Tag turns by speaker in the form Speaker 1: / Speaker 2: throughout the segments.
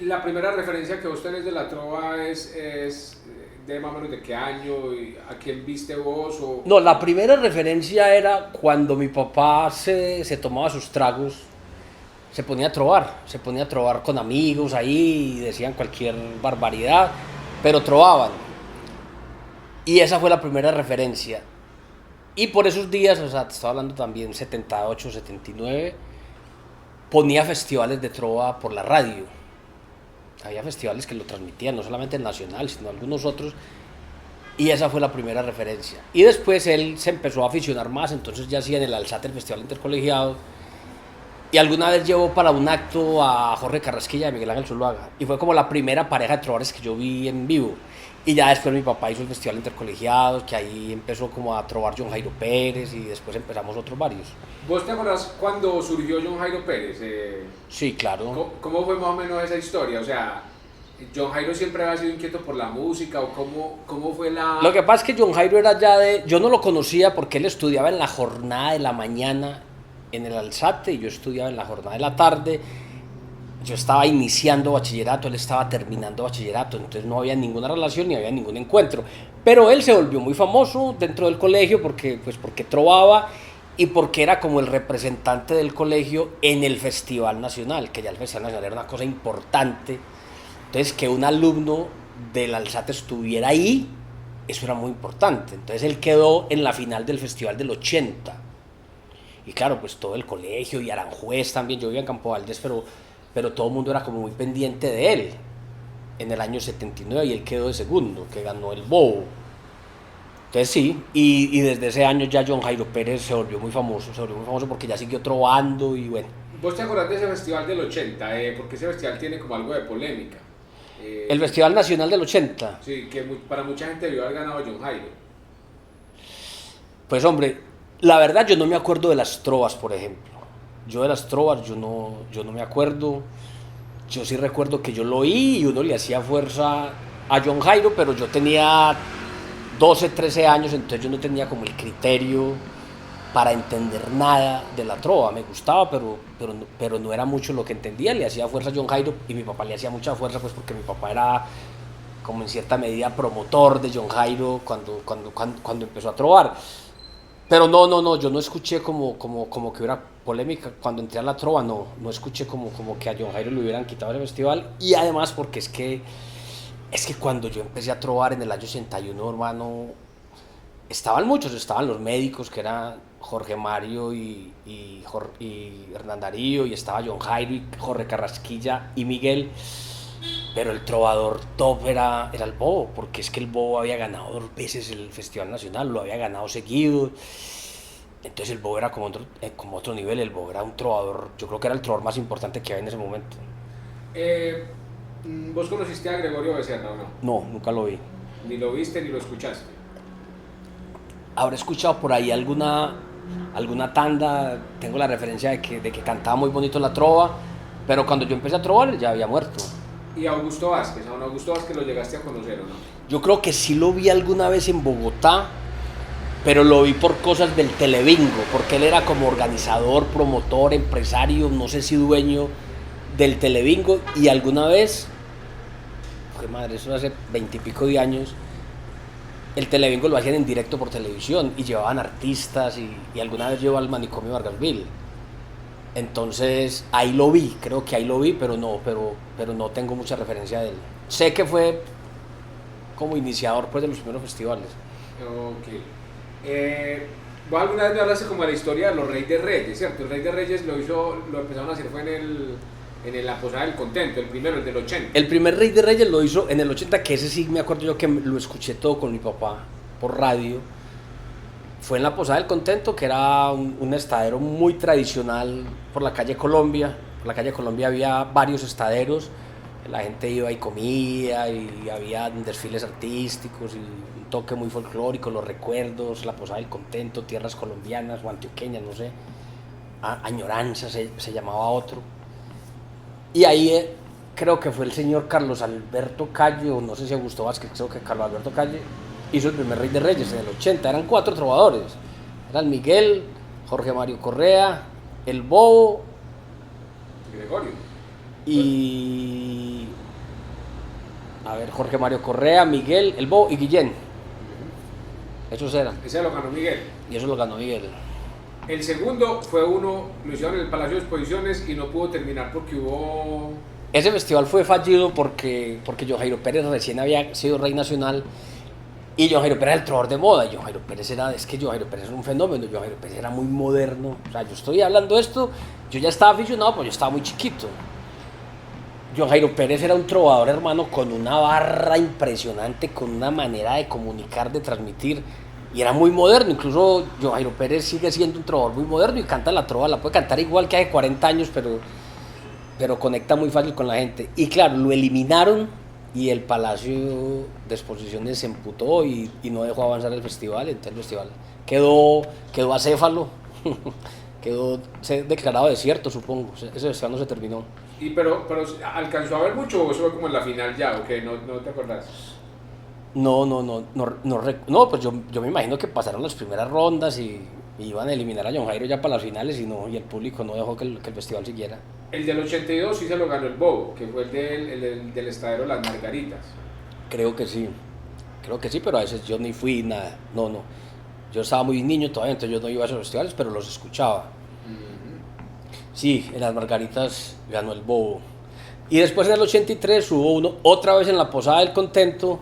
Speaker 1: la primera referencia que vos tenés de la trova es de más o menos de qué año, y a quién viste vos o...
Speaker 2: No, la primera referencia era cuando mi papá se tomaba sus tragos, se ponía a trobar con amigos ahí y decían cualquier barbaridad, pero trovaban. Y esa fue la primera referencia. Y por esos días, o sea, te estaba hablando también 78, 79, ponía festivales de trova por la radio. Había festivales que lo transmitían, no solamente el nacional, sino algunos otros. Y esa fue la primera referencia. Y después él se empezó a aficionar más, entonces ya hacía en el Alzate el Festival Intercolegiado. Y alguna vez llevó para un acto a Jorge Carrasquilla y a Miguel Ángel Zuluaga. Y fue como la primera pareja de trovadores que yo vi en vivo. Y ya después mi papá hizo el Festival Intercolegiados, que ahí empezó como a trovar John Jairo Pérez y después empezamos otros varios.
Speaker 1: ¿Vos te acordás cuando surgió John Jairo Pérez?
Speaker 2: Sí, claro.
Speaker 1: ¿Cómo fue más o menos esa historia? O sea, ¿John Jairo siempre había sido inquieto por la música o cómo fue la...?
Speaker 2: Lo que pasa es que John Jairo era ya de... Yo no lo conocía porque él estudiaba en la jornada de la mañana en el Alzate y yo estudiaba en la jornada de la tarde. Yo estaba iniciando bachillerato, él estaba terminando bachillerato, entonces no había ninguna relación ni había ningún encuentro. Pero él se volvió muy famoso dentro del colegio porque trovaba y porque era como el representante del colegio en el Festival Nacional, que ya el Festival Nacional era una cosa importante. Entonces, que un alumno del Alzate estuviera ahí, eso era muy importante. Entonces, él quedó en la final del Festival del 80. Y claro, pues todo el colegio y Aranjuez también, yo vivía en Campo Valdés, pero todo el mundo era como muy pendiente de él. En el año 79 y él quedó de segundo, que ganó el Bobo. Entonces sí, y desde ese año ya John Jairo Pérez se volvió muy famoso porque ya siguió trovando y bueno.
Speaker 1: ¿Vos te acordás de ese festival del 80? Porque ese festival tiene como algo de polémica.
Speaker 2: El Festival Nacional del 80.
Speaker 1: Sí, que para mucha gente debió haber ganado John Jairo.
Speaker 2: Pues hombre, la verdad yo no me acuerdo de las trovas, por ejemplo. Yo de las trovas yo no me acuerdo. Yo sí recuerdo que yo lo oí y uno le hacía fuerza a John Jairo, pero yo tenía 12, 13 años, entonces yo no tenía como el criterio para entender nada de la trova. Me gustaba, pero no era mucho lo que entendía. Le hacía fuerza a John Jairo y mi papá le hacía mucha fuerza, pues porque mi papá era como en cierta medida promotor de John Jairo cuando empezó a trovar. Pero no, yo no escuché como que hubiera polémica cuando entré a la trova, no escuché como que a John Jairo le hubieran quitado el festival. Y además porque es que cuando yo empecé a trovar en el año 81, hermano, estaban los médicos, que eran Jorge Mario y Hernán Darío, y estaba John Jairo y Jorge Carrasquilla y Miguel, pero el trovador top era el Bobo, porque es que el Bobo había ganado 2 veces el Festival Nacional, lo había ganado seguido. Entonces el Bobo era como otro nivel, el Bobo era un trovador, yo creo que era el trovador más importante que había en ese momento.
Speaker 1: Eh, ¿Vos conociste a Gregorio Becerra o no?
Speaker 2: No, nunca lo vi.
Speaker 1: Ni lo viste ni lo escuchaste.
Speaker 2: Habré escuchado por ahí alguna tanda, tengo la referencia de que cantaba muy bonito la trova, pero cuando yo empecé a trovar él ya había muerto.
Speaker 1: ¿Y a Augusto Vázquez? ¿A un Augusto Vázquez lo llegaste a conocer o no?
Speaker 2: Yo creo que sí lo vi alguna vez en Bogotá, pero lo vi por cosas del Telebingo, porque él era como organizador, promotor, empresario, no sé si dueño del Telebingo, y alguna vez, qué madre, eso hace 20 y pico de años, el Telebingo lo hacían en directo por televisión y llevaban artistas y alguna vez llevó al manicomio Vargasville. Entonces ahí lo vi, creo que ahí lo vi, pero no tengo mucha referencia de él. Sé que fue como iniciador pues de los primeros festivales.
Speaker 1: Ok. Vos alguna vez me hablaste como de la historia de los Reyes de Reyes, ¿cierto? El Rey de Reyes lo empezaron a hacer fue en la Posada del Contento, el primero, el del 80.
Speaker 2: El primer Rey de Reyes lo hizo en el 80, que ese sí me acuerdo yo que lo escuché todo con mi papá por radio. Fue en la Posada del Contento, que era un estadero muy tradicional por la calle Colombia. Por la calle Colombia había varios estaderos, la gente iba y comía y había desfiles artísticos y un toque muy folclórico, los recuerdos, la Posada del Contento, tierras colombianas o antioqueñas, no sé. Añoranza se llamaba otro. Y ahí creo que fue el señor Carlos Alberto Calle, o no sé si Augusto Vázquez, creo que Carlos Alberto Calle hizo el primer Rey de Reyes en el 80. Eran 4 trovadores. Eran Miguel, Jorge Mario Correa, el Bobo
Speaker 1: Gregorio.
Speaker 2: y A ver, Jorge Mario Correa, Miguel, El Bobo y Guillén. Esos eran.
Speaker 1: Ese lo ganó Miguel.
Speaker 2: Y eso lo ganó Miguel.
Speaker 1: El segundo fue uno, lo hicieron en el Palacio de Exposiciones y no pudo terminar porque hubo...
Speaker 2: Ese festival fue fallido porque John Jairo Pérez recién había sido rey nacional y John Jairo Pérez era el trovador de moda. John Jairo Pérez John Jairo Pérez era un fenómeno, John Jairo Pérez era muy moderno. O sea, yo estoy hablando de esto, yo ya estaba aficionado, pues yo estaba muy chiquito. John Jairo Pérez era un trovador, hermano, con una barra impresionante, con una manera de comunicar, de transmitir, y era muy moderno. Incluso John Jairo Pérez sigue siendo un trovador muy moderno y canta la trova, la puede cantar igual que hace 40 años, pero conecta muy fácil con la gente. Y claro, lo eliminaron y el Palacio de Exposiciones se emputó y no dejó avanzar el festival. Entonces el festival quedó acéfalo, quedó declarado desierto, supongo. Ese festival no se terminó.
Speaker 1: Pero ¿alcanzó a ver mucho o eso fue como en la final ya? ¿O qué? ¿No te acordás?
Speaker 2: No, pues yo me imagino que pasaron las primeras rondas y iban a eliminar a John Jairo ya para las finales y el público no dejó que el festival siguiera.
Speaker 1: El del 82 sí se lo ganó el Bobo, que fue el del estadero Las Margaritas.
Speaker 2: Creo que sí, pero a veces yo ni fui nada, no. Yo estaba muy niño todavía, entonces yo no iba a esos festivales, pero los escuchaba. Sí, en Las Margaritas ganó el Bobo. Y después en el 83 hubo uno otra vez en la Posada del Contento,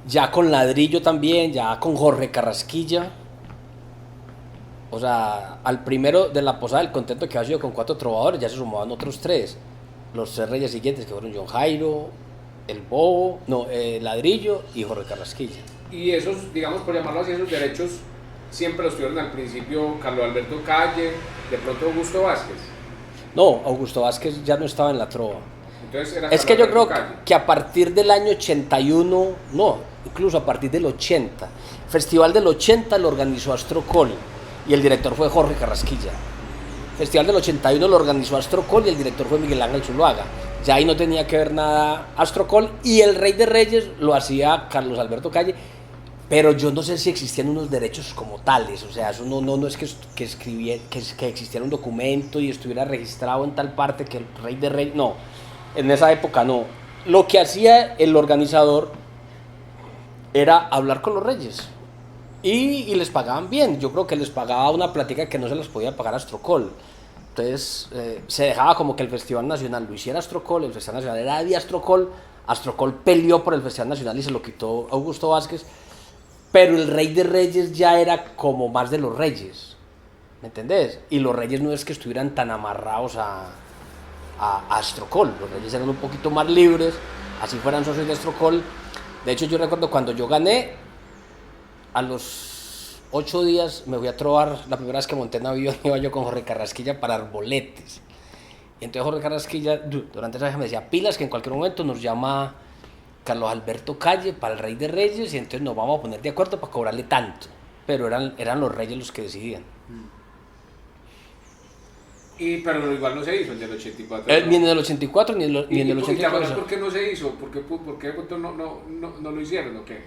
Speaker 2: ya con Ladrillo también, ya con Jorge Carrasquilla. O sea, al primero de la Posada del Contento, que había sido con 4 trovadores, ya se sumaban otros 3. Los 3 reyes siguientes, que fueron John Jairo, el Bobo, Ladrillo y Jorge Carrasquilla.
Speaker 1: Y esos, digamos, por llamarlo así, esos derechos siempre los tuvieron al principio Carlos Alberto Calle, de pronto Augusto Vázquez.
Speaker 2: No, Augusto Vázquez ya no estaba en la trova.
Speaker 1: Entonces era
Speaker 2: es
Speaker 1: Carlos
Speaker 2: que yo
Speaker 1: Alberto
Speaker 2: creo
Speaker 1: Calle.
Speaker 2: que a partir del año 81, no, incluso a partir del 80, Festival del 80 lo organizó Astrocol y el director fue Jorge Carrasquilla. Festival del 81 lo organizó Astrocol y el director fue Miguel Ángel Zuluaga. Ya ahí no tenía que ver nada Astrocol y el Rey de Reyes lo hacía Carlos Alberto Calle, pero yo no sé si existían unos derechos como tales. O sea, eso no es que existiera un documento y estuviera registrado en tal parte que el Rey de Reyes, no, en esa época no. Lo que hacía el organizador era hablar con los reyes y les pagaban bien. Yo creo que les pagaba una plática que no se les podía pagar a Astrocol. Entonces se dejaba como que el Festival Nacional lo hiciera Astrocol, el Festival Nacional era de Astrocol. Astrocol peleó por el Festival Nacional y se lo quitó Augusto Vázquez, pero el Rey de Reyes ya era como más de los reyes, ¿me entendés? Y los reyes no es que estuvieran tan amarrados a Astrocol, los reyes eran un poquito más libres, así fueran socios de Astrocol. De hecho, yo recuerdo cuando yo gané, a los 8 días me fui a trobar, la primera vez que monté en avión iba yo con Jorge Carrasquilla para Arboletes. Y entonces Jorge Carrasquilla, durante esa vez me decía, pilas que en cualquier momento nos llama Carlos Alberto Calle para el Rey de Reyes y entonces nos vamos a poner de acuerdo para cobrarle tanto. Pero eran los reyes los que decidían.
Speaker 1: Pero igual no se hizo el del 84.
Speaker 2: Ni en el 84 ni en el 84.
Speaker 1: ¿Por qué no se hizo? ¿Por qué no lo hicieron o qué?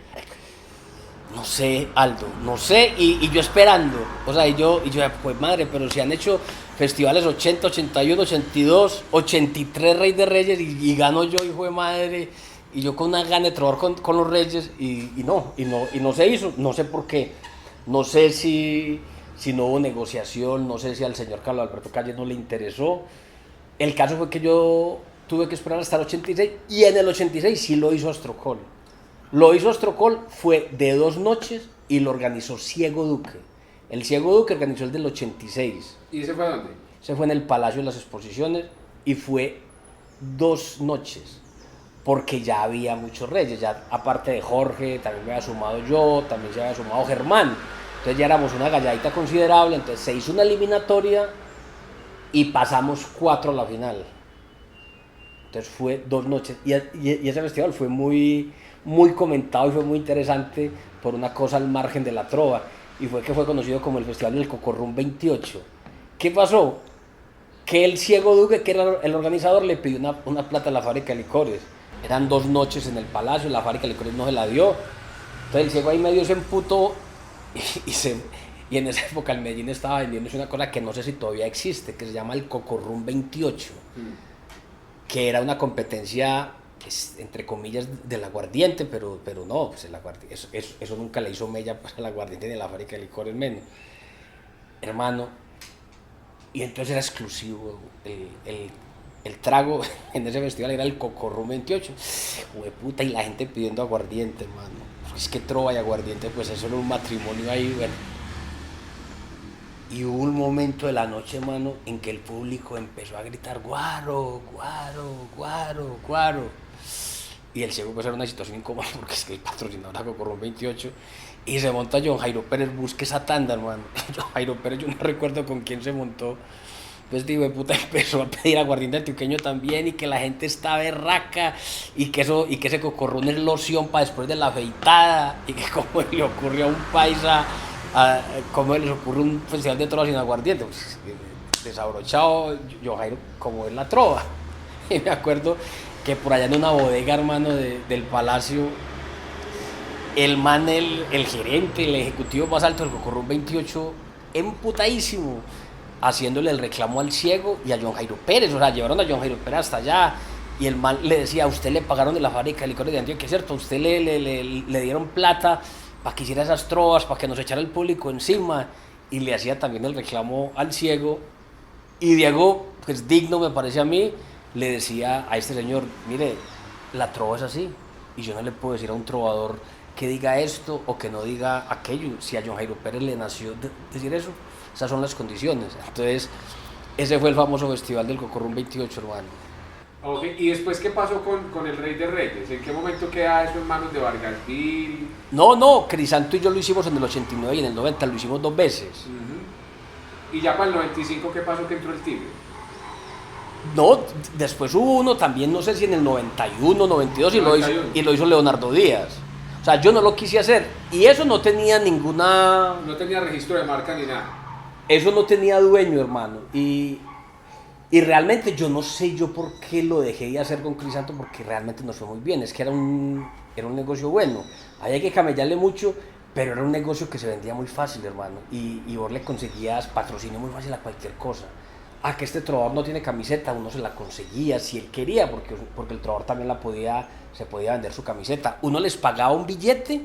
Speaker 2: No sé, Aldo, no sé, y yo esperando, o sea, y yo, pues madre, pero si han hecho festivales 80, 81, 82, 83 Rey de Reyes y gano yo, hijo de madre, y yo con una gana de trobar con los Reyes y no se hizo, no sé por qué, no sé si no hubo negociación, no sé si al señor Carlos Alberto Calle no le interesó. El caso fue que yo tuve que esperar hasta el 86 y en el 86 sí lo hizo Astrocol. Lo hizo Astrocol, fue de 2 noches y lo organizó Ciego Duque. El Ciego Duque organizó el del 86.
Speaker 1: ¿Y ese fue a dónde?
Speaker 2: Se fue en el Palacio de las Exposiciones y fue 2 noches, porque ya había muchos reyes, ya aparte de Jorge, también me había sumado yo, también se había sumado Germán. Entonces ya éramos una galladita considerable, entonces se hizo una eliminatoria y pasamos 4 a la final. Entonces fue 2 noches y ese festival fue muy comentado y fue muy interesante por una cosa al margen de la trova, y fue que fue conocido como el Festival del Cocorrum 28. ¿Qué pasó? Que el Ciego Duque, que era el organizador, le pidió una plata a la fábrica de licores. Eran 2 noches en el palacio, la fábrica de licores no se la dio. Entonces el Ciego ahí medio se emputó y en esa época el Medellín estaba vendiéndose una cosa que no sé si todavía existe, que se llama el Cocorrum 28, que era una competencia es, entre comillas, del aguardiente, pero no, pues el aguardiente, eso nunca le hizo mella pues, al aguardiente ni a la fábrica de licores menos, hermano. Y entonces era exclusivo el trago en ese festival, era el Cocorrum 28, puta, y la gente pidiendo aguardiente, hermano. Es que trova y aguardiente, pues eso era un matrimonio ahí, bueno. Y hubo un momento de la noche, hermano, en que el público empezó a gritar guaro, guaro, guaro, guaro. Y el ciego pues era una situación incómoda porque es que el patrocinador era Cocorrum 28 y se monta John Jairo Pérez, busque esa tanda, hermano. John Jairo Pérez, yo no recuerdo con quién se montó. Pues digo, de puta, empezó a pedir aguardiente antioqueño también y que la gente está berraca y que ese Cocorrum es loción para después de la afeitada y que como le ocurrió a un paisa, como les ocurre un festival de trova sin aguardiente, pues desabrochado John Jairo como es la trova. Y me acuerdo que por allá en una bodega, hermano, del Palacio, el man, el gerente, el ejecutivo más alto del Cocorrum 28, emputadísimo, haciéndole el reclamo al ciego y a John Jairo Pérez. O sea, llevaron a John Jairo Pérez hasta allá y el man le decía, a usted le pagaron de la fábrica de licores de Antioquia, ¿cierto? A usted le dieron plata para que hiciera esas trovas, para que nos echara el público encima, y le hacía también el reclamo al ciego. Y Diego, pues digno me parece a mí, le decía a este señor, mire, la trova es así, y yo no le puedo decir a un trovador que diga esto o que no diga aquello. Si a John Jairo Pérez le nació decir eso, esas son las condiciones. Entonces, ese fue el famoso festival del Cocorrum 28, hermano.
Speaker 1: Okay. ¿Y después qué pasó con el Rey de Reyes? ¿En qué momento queda eso en manos de Vargas Vil?
Speaker 2: No, Crisanto y yo lo hicimos en el 89 y en el 90, lo hicimos 2 veces.
Speaker 1: ¿Y ya para el 95 qué pasó que entró el Tigre?
Speaker 2: No, después hubo uno también, no sé si en el 91, 92, 91. Y lo hizo Leonardo Díaz. O sea, yo no lo quise hacer. Y eso no tenía ninguna...
Speaker 1: No tenía registro de marca ni nada.
Speaker 2: Eso no tenía dueño, hermano. Y realmente yo no sé yo por qué lo dejé de hacer con Crisanto, porque realmente nos fue muy bien. Es que era un negocio bueno. Había que camellarle mucho, pero era un negocio que se vendía muy fácil, hermano. Y vos le conseguías patrocinio muy fácil a cualquier cosa. Que este trovador no tiene camiseta, uno se la conseguía si él quería, porque el trovador también se podía vender su camiseta. Uno les pagaba un billete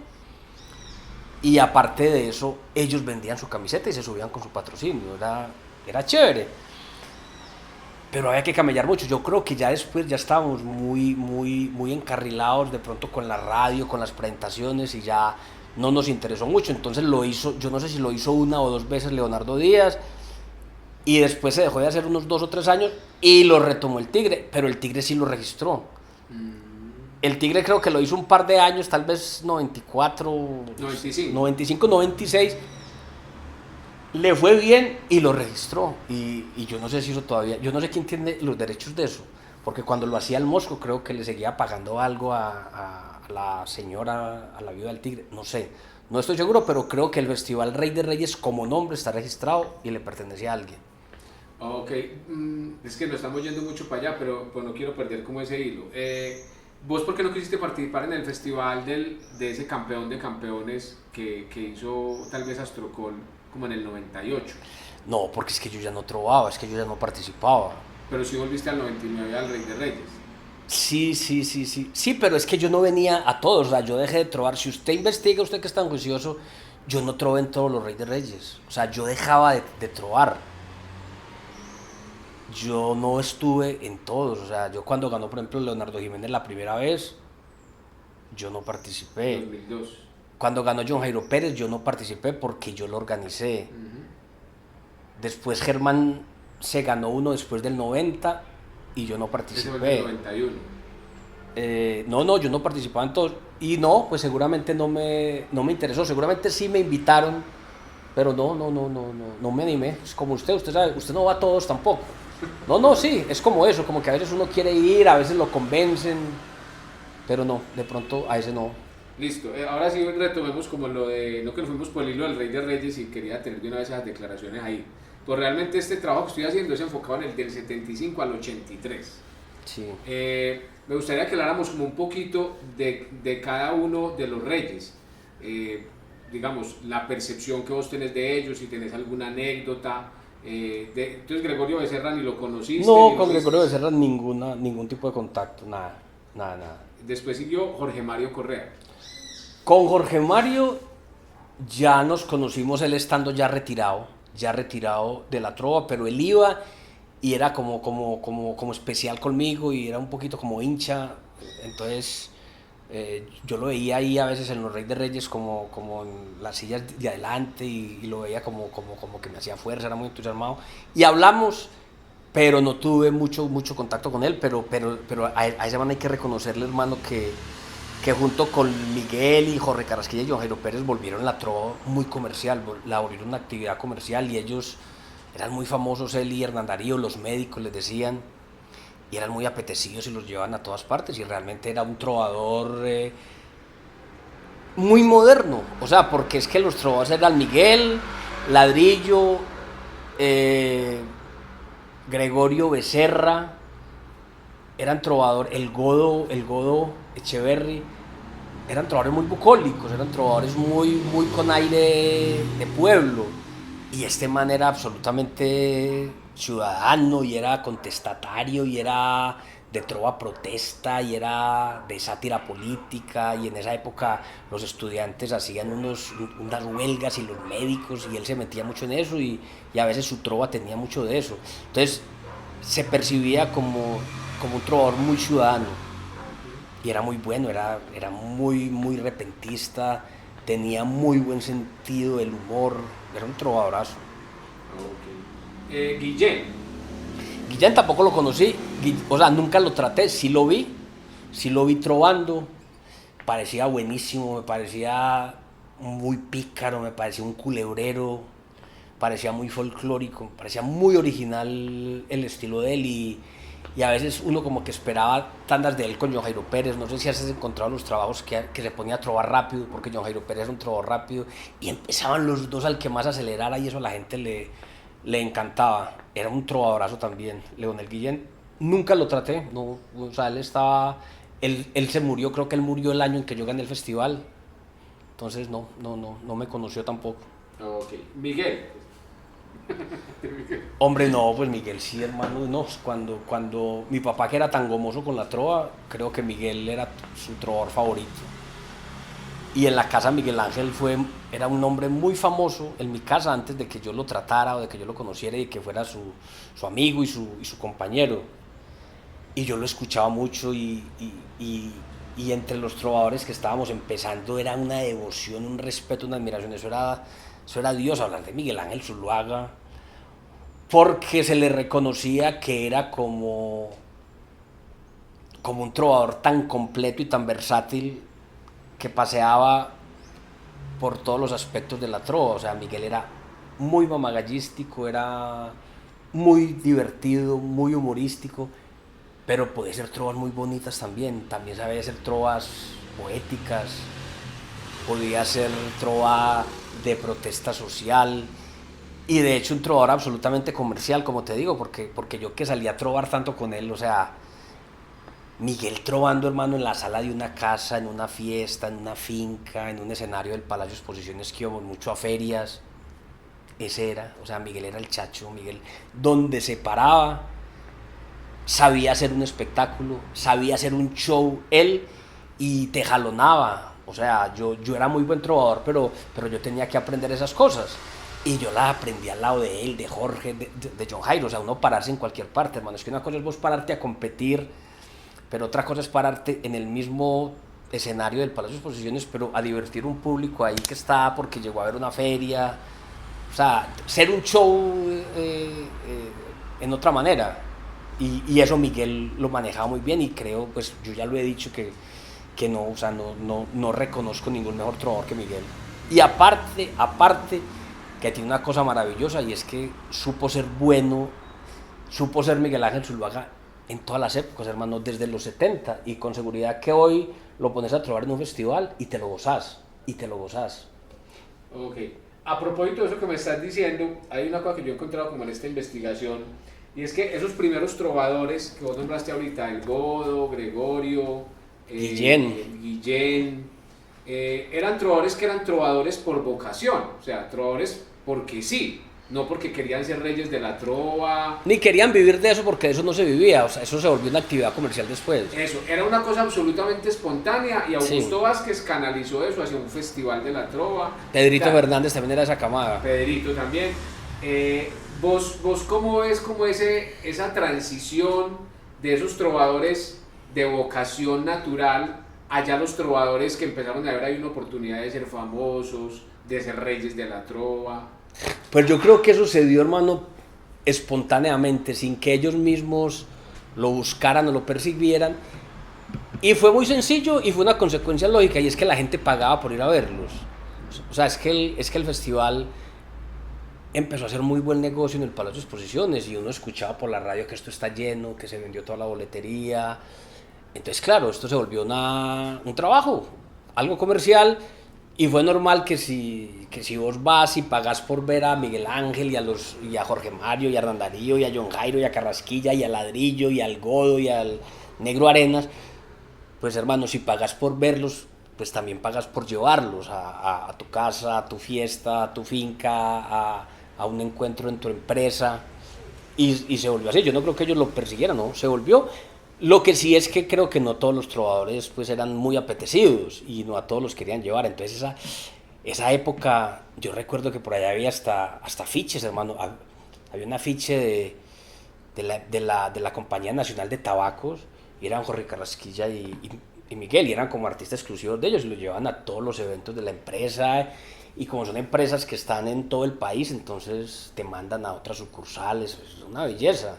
Speaker 2: y aparte de eso, ellos vendían su camiseta y se subían con su patrocinio. Era chévere. Pero había que camellar mucho. Yo creo que ya después ya estábamos muy encarrilados de pronto con la radio, con las presentaciones, y ya no nos interesó mucho. Entonces lo hizo, yo no sé si lo hizo 1 o 2 veces Leonardo Díaz, y después se dejó de hacer unos 2 o 3 años y lo retomó el Tigre, pero el Tigre sí lo registró. El Tigre creo que lo hizo un par de años, tal vez 94, 95, 96. Le fue bien y lo registró. Y yo no sé si eso todavía, yo no sé quién tiene los derechos de eso, porque cuando lo hacía el Mosco creo que le seguía pagando algo a la señora, a la viuda del Tigre, no sé. No estoy seguro, pero creo que el Festival Rey de Reyes como nombre está registrado y le pertenece a alguien.
Speaker 1: Ok, es que nos estamos yendo mucho para allá, pero pues no quiero perder como ese hilo. ¿Vos por qué no quisiste participar en el festival de ese campeón de campeones que hizo tal vez Astrocol como en el 98?
Speaker 2: No, porque es que yo ya no trovaba, es que yo ya no participaba.
Speaker 1: Pero sí volviste al 99 al Rey de Reyes.
Speaker 2: Sí, pero es que yo no venía a todos, o sea, yo dejé de trovar. Si usted investiga, usted que es tan juicioso, yo no trové en todos los Reyes de Reyes. O sea, yo dejaba de trovar. Yo no estuve en todos. O sea, yo cuando ganó, por ejemplo, Leonardo Jiménez la primera vez, yo no participé.
Speaker 1: 2002.
Speaker 2: Cuando ganó John Jairo Pérez, yo no participé porque yo lo organicé. Después Germán se ganó uno después del 90 y yo no participé.
Speaker 1: Ese fue el 91.
Speaker 2: No, yo no participaba en todos. Y no, pues seguramente no me interesó. Seguramente sí me invitaron, pero no me animé. Es como usted sabe, usted no va a todos tampoco. Sí, es como eso, como que a veces uno quiere ir, a veces lo convencen, pero no, de pronto a ese no.
Speaker 1: Listo, ahora sí retomemos como lo de, no que nos fuimos por el hilo del Rey de Reyes y quería tener de una vez esas declaraciones ahí. Pues realmente este trabajo que estoy haciendo es enfocado en el del 75 al 83.
Speaker 2: Sí.
Speaker 1: Me gustaría que habláramos como un poquito de cada uno de los reyes. Digamos, la percepción que vos tenés de ellos, si tenés alguna anécdota. Entonces Gregorio Becerra ni lo conociste.
Speaker 2: No, con Gregorio Becerra ningún tipo de contacto, nada. nada, nada.
Speaker 1: Después siguió Jorge Mario Correa.
Speaker 2: Con Jorge Mario ya nos conocimos, él estando ya retirado de la trova, pero él iba y era como especial conmigo y era un poquito como hincha, entonces yo lo veía ahí a veces en los Rey de Reyes como en las sillas de adelante y lo veía como que me hacía fuerza, era muy entusiasmado y hablamos, pero no tuve mucho contacto con él, pero a ese man hay que reconocerle, hermano, que junto con Miguel y Jorge Carrasquilla y John Jairo Pérez volvieron la trova muy comercial, la volvieron una actividad comercial y ellos eran muy famosos, él y Hernán Darío, los médicos les decían, y eran muy apetecidos y los llevaban a todas partes y realmente era un trovador muy moderno, o sea, porque es que los trovadores eran Miguel, Ladrillo, Gregorio Becerra, eran trovador, el Godo Echeverry, eran trovadores muy bucólicos, eran trovadores muy con aire de pueblo, y este man era absolutamente ciudadano y era contestatario y era de trova protesta y era de sátira política, y en esa época los estudiantes hacían unas huelgas y los médicos y él se metía mucho en eso y a veces su trova tenía mucho de eso, entonces se percibía como un trovador muy ciudadano y era muy bueno, era muy repentista, tenía muy buen sentido del humor, era un trovadorazo.
Speaker 1: Okay. Guillén
Speaker 2: tampoco lo conocí, o sea, nunca lo traté, sí lo vi trovando, parecía buenísimo, me parecía muy pícaro, me parecía un culebrero, parecía muy folclórico, parecía muy original el estilo de él y a veces uno como que esperaba tandas de él con John Jairo Pérez, no sé si has encontrado los trabajos que se ponía a trobar rápido, porque John Jairo Pérez era un trovador rápido, y empezaban los dos al que más acelerara y eso a la gente le encantaba, era un trovadorazo también, Leonel Guillén, nunca lo traté, no, o sea, él se murió, creo que él murió el año en que yo gané el festival, entonces no me conoció tampoco.
Speaker 1: Ok, Miguel.
Speaker 2: Hombre, no, pues Miguel sí, hermano, no, cuando mi papá que era tan gomoso con la trova, creo que Miguel era su trovador favorito. Y en la casa Miguel Ángel era un hombre muy famoso en mi casa antes de que yo lo tratara o de que yo lo conociera y que fuera su amigo y su compañero. Y yo lo escuchaba mucho y entre los trovadores que estábamos empezando era una devoción, un respeto, una admiración, eso era Dios, hablar de Miguel Ángel Zuluaga, porque se le reconocía que era como un trovador tan completo y tan versátil que paseaba por todos los aspectos de la trova. O sea, Miguel era muy mamagallístico, era muy divertido, muy humorístico, pero podía ser trovas muy bonitas también sabía hacer trovas poéticas, podía ser trova de protesta social y de hecho un trovador absolutamente comercial, como te digo, porque yo que salía a trovar tanto con él, o sea, Miguel trovando, hermano, en la sala de una casa, en una fiesta, en una finca, en un escenario del Palacio de Exposiciones que íbamos mucho a ferias, ese era, o sea, Miguel era el chacho, Miguel, donde se paraba, sabía hacer un espectáculo, sabía hacer un show, él, y te jalonaba. O sea, yo era muy buen trovador, pero yo tenía que aprender esas cosas. Y yo las aprendí al lado de él, de Jorge, de John Jairo. O sea, uno pararse en cualquier parte, hermano. Es que una cosa es vos pararte a competir, pero otra cosa es pararte en el mismo escenario del Palacio de Exposiciones, pero a divertir un público ahí que está porque llegó a ver una feria. O sea, ser un show en otra manera. Y eso Miguel lo manejaba muy bien y creo, pues yo ya lo he dicho que no, o sea, no reconozco ningún mejor trovador que Miguel. Y aparte, que tiene una cosa maravillosa y es que supo ser bueno, supo ser Miguel Ángel Zuluaga en todas las épocas, hermano, desde los 70, y con seguridad que hoy lo pones a trovar en un festival y te lo gozás.
Speaker 1: Ok, a propósito de eso que me estás diciendo, hay una cosa que yo he encontrado como en esta investigación, y es que esos primeros trovadores que vos nombraste ahorita, el Godo, Gregorio, Guillén, eran trovadores que eran trovadores por vocación, o sea, trovadores porque sí. no porque querían ser reyes de la trova.
Speaker 2: Ni querían vivir de eso porque de eso no se vivía, o sea, eso se volvió una actividad comercial después.
Speaker 1: Eso, era una cosa absolutamente espontánea y Augusto
Speaker 2: Sí.
Speaker 1: Vázquez canalizó eso hacia un festival de la trova.
Speaker 2: Pedrito
Speaker 1: Claro,
Speaker 2: Fernández también era esa camada.
Speaker 1: Pedrito también. ¿Vos cómo ves como esa transición de esos trovadores de vocación natural allá los trovadores que empezaron a ver ahí una oportunidad de ser famosos, de ser reyes de la trova?
Speaker 2: Pues yo creo que eso se dio, hermano, espontáneamente, sin que ellos mismos lo buscaran o lo percibieran. Y fue muy sencillo y fue una consecuencia lógica, y es que la gente pagaba por ir a verlos. O sea, es que el festival empezó a hacer muy buen negocio en el Palacio de Exposiciones, y uno escuchaba por la radio que esto está lleno, que se vendió toda la boletería. Entonces, claro, esto se volvió un trabajo, algo comercial, y fue normal que si vos vas y pagás por ver a Miguel Ángel y a Jorge Mario y a Hernán Darío y a John Jairo y a Carrasquilla y a Ladrillo y al Godo y al Negro Arenas, pues hermano, si pagas por verlos, pues también pagas por llevarlos a tu casa, a tu fiesta, a tu finca, a un encuentro en tu empresa, y se volvió así. Yo no creo que ellos lo persiguieran, ¿no? Se volvió. Lo que sí es que creo que no todos los trovadores pues eran muy apetecidos y no a todos los querían llevar. Entonces esa época, yo recuerdo que por allá había hasta afiches, hermano. Había un afiche de la Compañía Nacional de Tabacos, y eran Jorge Carrasquilla y Miguel, y eran como artistas exclusivos de ellos, y los llevaban a todos los eventos de la empresa. Y como son empresas que están en todo el país, entonces te mandan a otras sucursales. Es una belleza.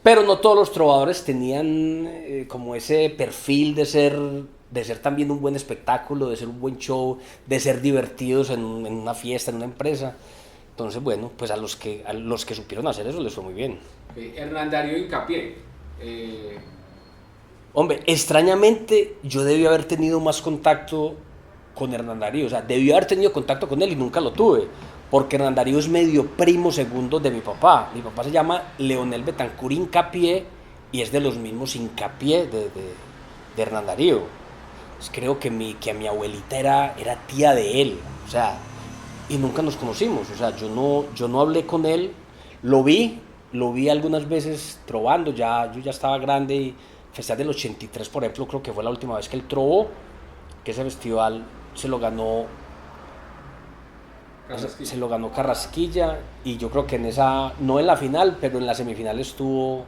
Speaker 2: Pero no todos los trovadores tenían como ese perfil de ser también un buen espectáculo, de ser un buen show, de ser divertidos en una fiesta, en una empresa. Entonces, bueno, pues a los que supieron hacer eso les fue muy bien.
Speaker 1: Hernán Darío Hincapié.
Speaker 2: Hombre, extrañamente yo debí haber tenido más contacto con Hernán Darío, o sea, debí haber tenido contacto con él y nunca lo tuve, porque Hernán Darío es medio primo segundo de mi papá. Mi papá se llama Leonel Betancur Hincapié y es de los mismos Hincapié de Hernán Darío. Pues creo que mi abuelita era tía de él, o sea, y nunca nos conocimos. O sea, yo no hablé con él, lo vi algunas veces trovando, yo ya estaba grande, y Festival del 83, por ejemplo, creo que fue la última vez que él trovó, que ese festival se lo ganó Carrasquilla, y yo creo que no en la final, pero en la semifinal estuvo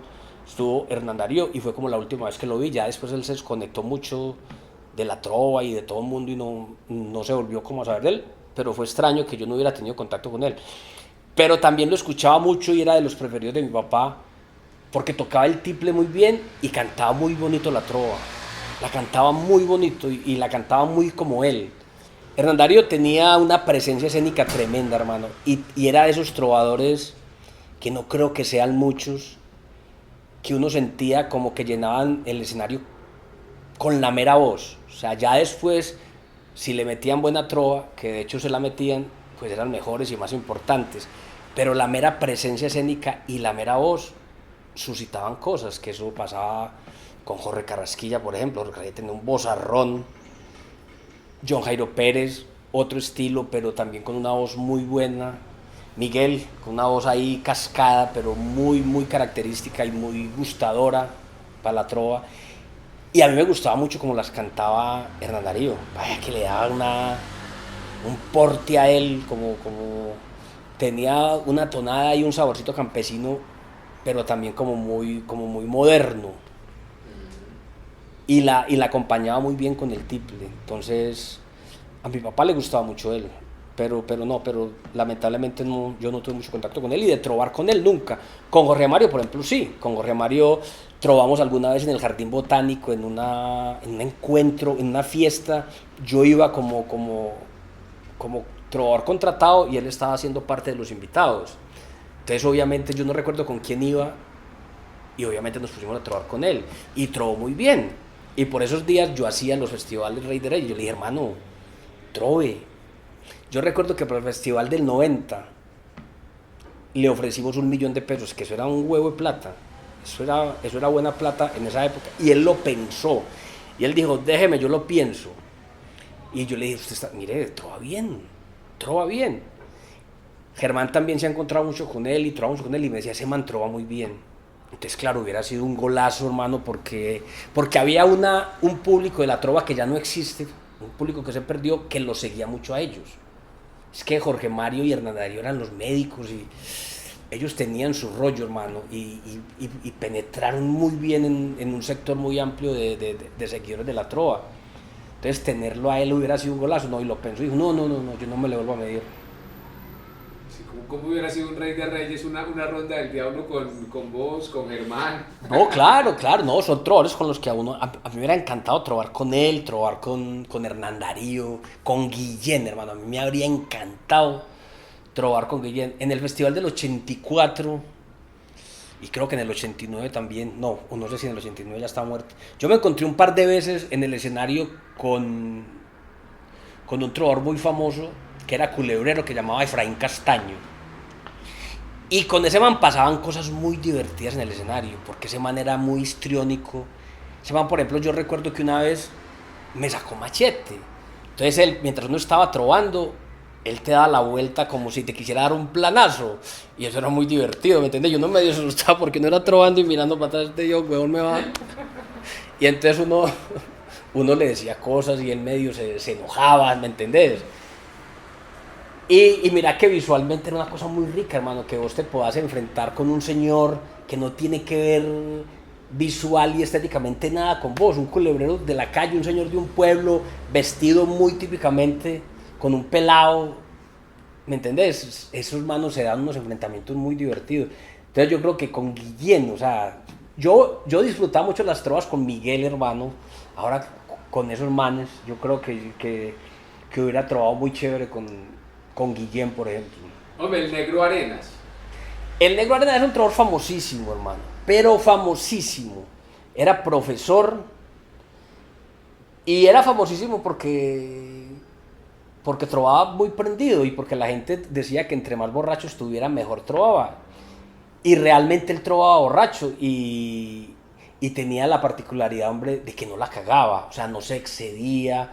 Speaker 2: Hernán Darío, y fue como la última vez que lo vi. Ya después él se desconectó mucho de la trova y de todo el mundo, y no se volvió como a saber de él, pero fue extraño que yo no hubiera tenido contacto con él. Pero también lo escuchaba mucho y era de los preferidos de mi papá, porque tocaba el tiple muy bien y cantaba muy bonito la trova. La cantaba muy bonito y la cantaba muy como él. Hernán Darío tenía una presencia escénica tremenda, hermano, y era de esos trovadores que no creo que sean muchos, que uno sentía como que llenaban el escenario con la mera voz. O sea, ya después, si le metían buena trova, que de hecho se la metían, pues eran mejores y más importantes, pero la mera presencia escénica y la mera voz suscitaban cosas, que eso pasaba con Jorge Carrasquilla, por ejemplo. Jorge Carrasquilla tenía un vozarrón. John Jairo Pérez, otro estilo, pero también con una voz muy buena. Miguel, con una voz ahí cascada, pero muy, muy característica y muy gustadora para la trova. Y a mí me gustaba mucho como las cantaba Hernán Darío. Vaya que le daba un porte a él, como tenía una tonada y un saborcito campesino, pero también como muy moderno. Y la acompañaba muy bien con el tiple. Entonces, a mi papá le gustaba mucho él, pero lamentablemente yo no tuve mucho contacto con él, y de trovar con él nunca. Con Jorge Mario, por ejemplo, sí. Con Jorge Mario trovamos alguna vez en el Jardín Botánico, en un encuentro, en una fiesta. Yo iba como trovador contratado y él estaba haciendo parte de los invitados. Entonces, obviamente, yo no recuerdo con quién iba, y obviamente nos pusimos a trovar con él, y trovó muy bien. Y por esos días yo hacía los festivales Rey de Reyes. Yo le dije, hermano, trove. Yo recuerdo que para el festival del 90 le ofrecimos $1.000.000, que eso era un huevo de plata. Eso era buena plata en esa época. Y él lo pensó. Y él dijo, déjeme, yo lo pienso. Y yo le dije, mire, trova bien. Germán también se ha encontrado mucho con él y trova mucho con él y me decía, ese man trova muy bien. Entonces, claro, hubiera sido un golazo, hermano, porque había un público de la trova que ya no existe, un público que se perdió, que lo seguía mucho a ellos. Es que Jorge Mario y Hernán Darío eran los médicos y ellos tenían su rollo, hermano, y penetraron muy bien en un sector muy amplio de seguidores de la trova. Entonces, tenerlo a él hubiera sido un golazo, no, y lo pensó y dijo, no, yo no me le vuelvo a medir.
Speaker 1: Sí, ¿cómo hubiera sido un Rey de Reyes, una ronda del diablo con vos, con Germán?
Speaker 2: No, claro, no, son trovadores con los que a mí me hubiera encantado trovar con él, trovar con Hernán Darío, con Guillén, hermano, a mí me habría encantado trovar con Guillén. En el festival del 84, y creo que en el 89 también, no sé si en el 89 ya está muerto. Yo me encontré un par de veces en el escenario con un trovador muy famoso, que era culebrero, que llamaba Efraín Castaño. Y con ese man pasaban cosas muy divertidas en el escenario, porque ese man era muy histriónico. Ese man, por ejemplo, yo recuerdo que una vez me sacó machete. Entonces él, mientras uno estaba trovando, él te daba la vuelta como si te quisiera dar un planazo. Y eso era muy divertido, ¿me entiendes? Yo no me asustaba porque no era trovando y mirando para atrás de yo, huevón, me va. Y entonces uno le decía cosas y él medio se enojaba, ¿me entendés? Y mira que visualmente era una cosa muy rica, hermano, que vos te puedas enfrentar con un señor que no tiene que ver visual y estéticamente nada con vos, un culebrero de la calle, un señor de un pueblo, vestido muy típicamente, con un pelado, ¿me entendés? Esos manos se dan unos enfrentamientos muy divertidos. Entonces yo creo que con Guillén, o sea, yo disfrutaba mucho las trovas con Miguel, hermano, ahora con esos manes, yo creo que hubiera trovado muy chévere con Guillén, por ejemplo.
Speaker 1: Hombre, el Negro Arenas.
Speaker 2: El Negro Arenas es un trovador famosísimo, hermano, pero famosísimo. Era profesor y era famosísimo porque trovaba muy prendido y porque la gente decía que entre más borracho estuviera, mejor trovaba. Y realmente él trovaba borracho y tenía la particularidad, hombre, de que no la cagaba, o sea, no se excedía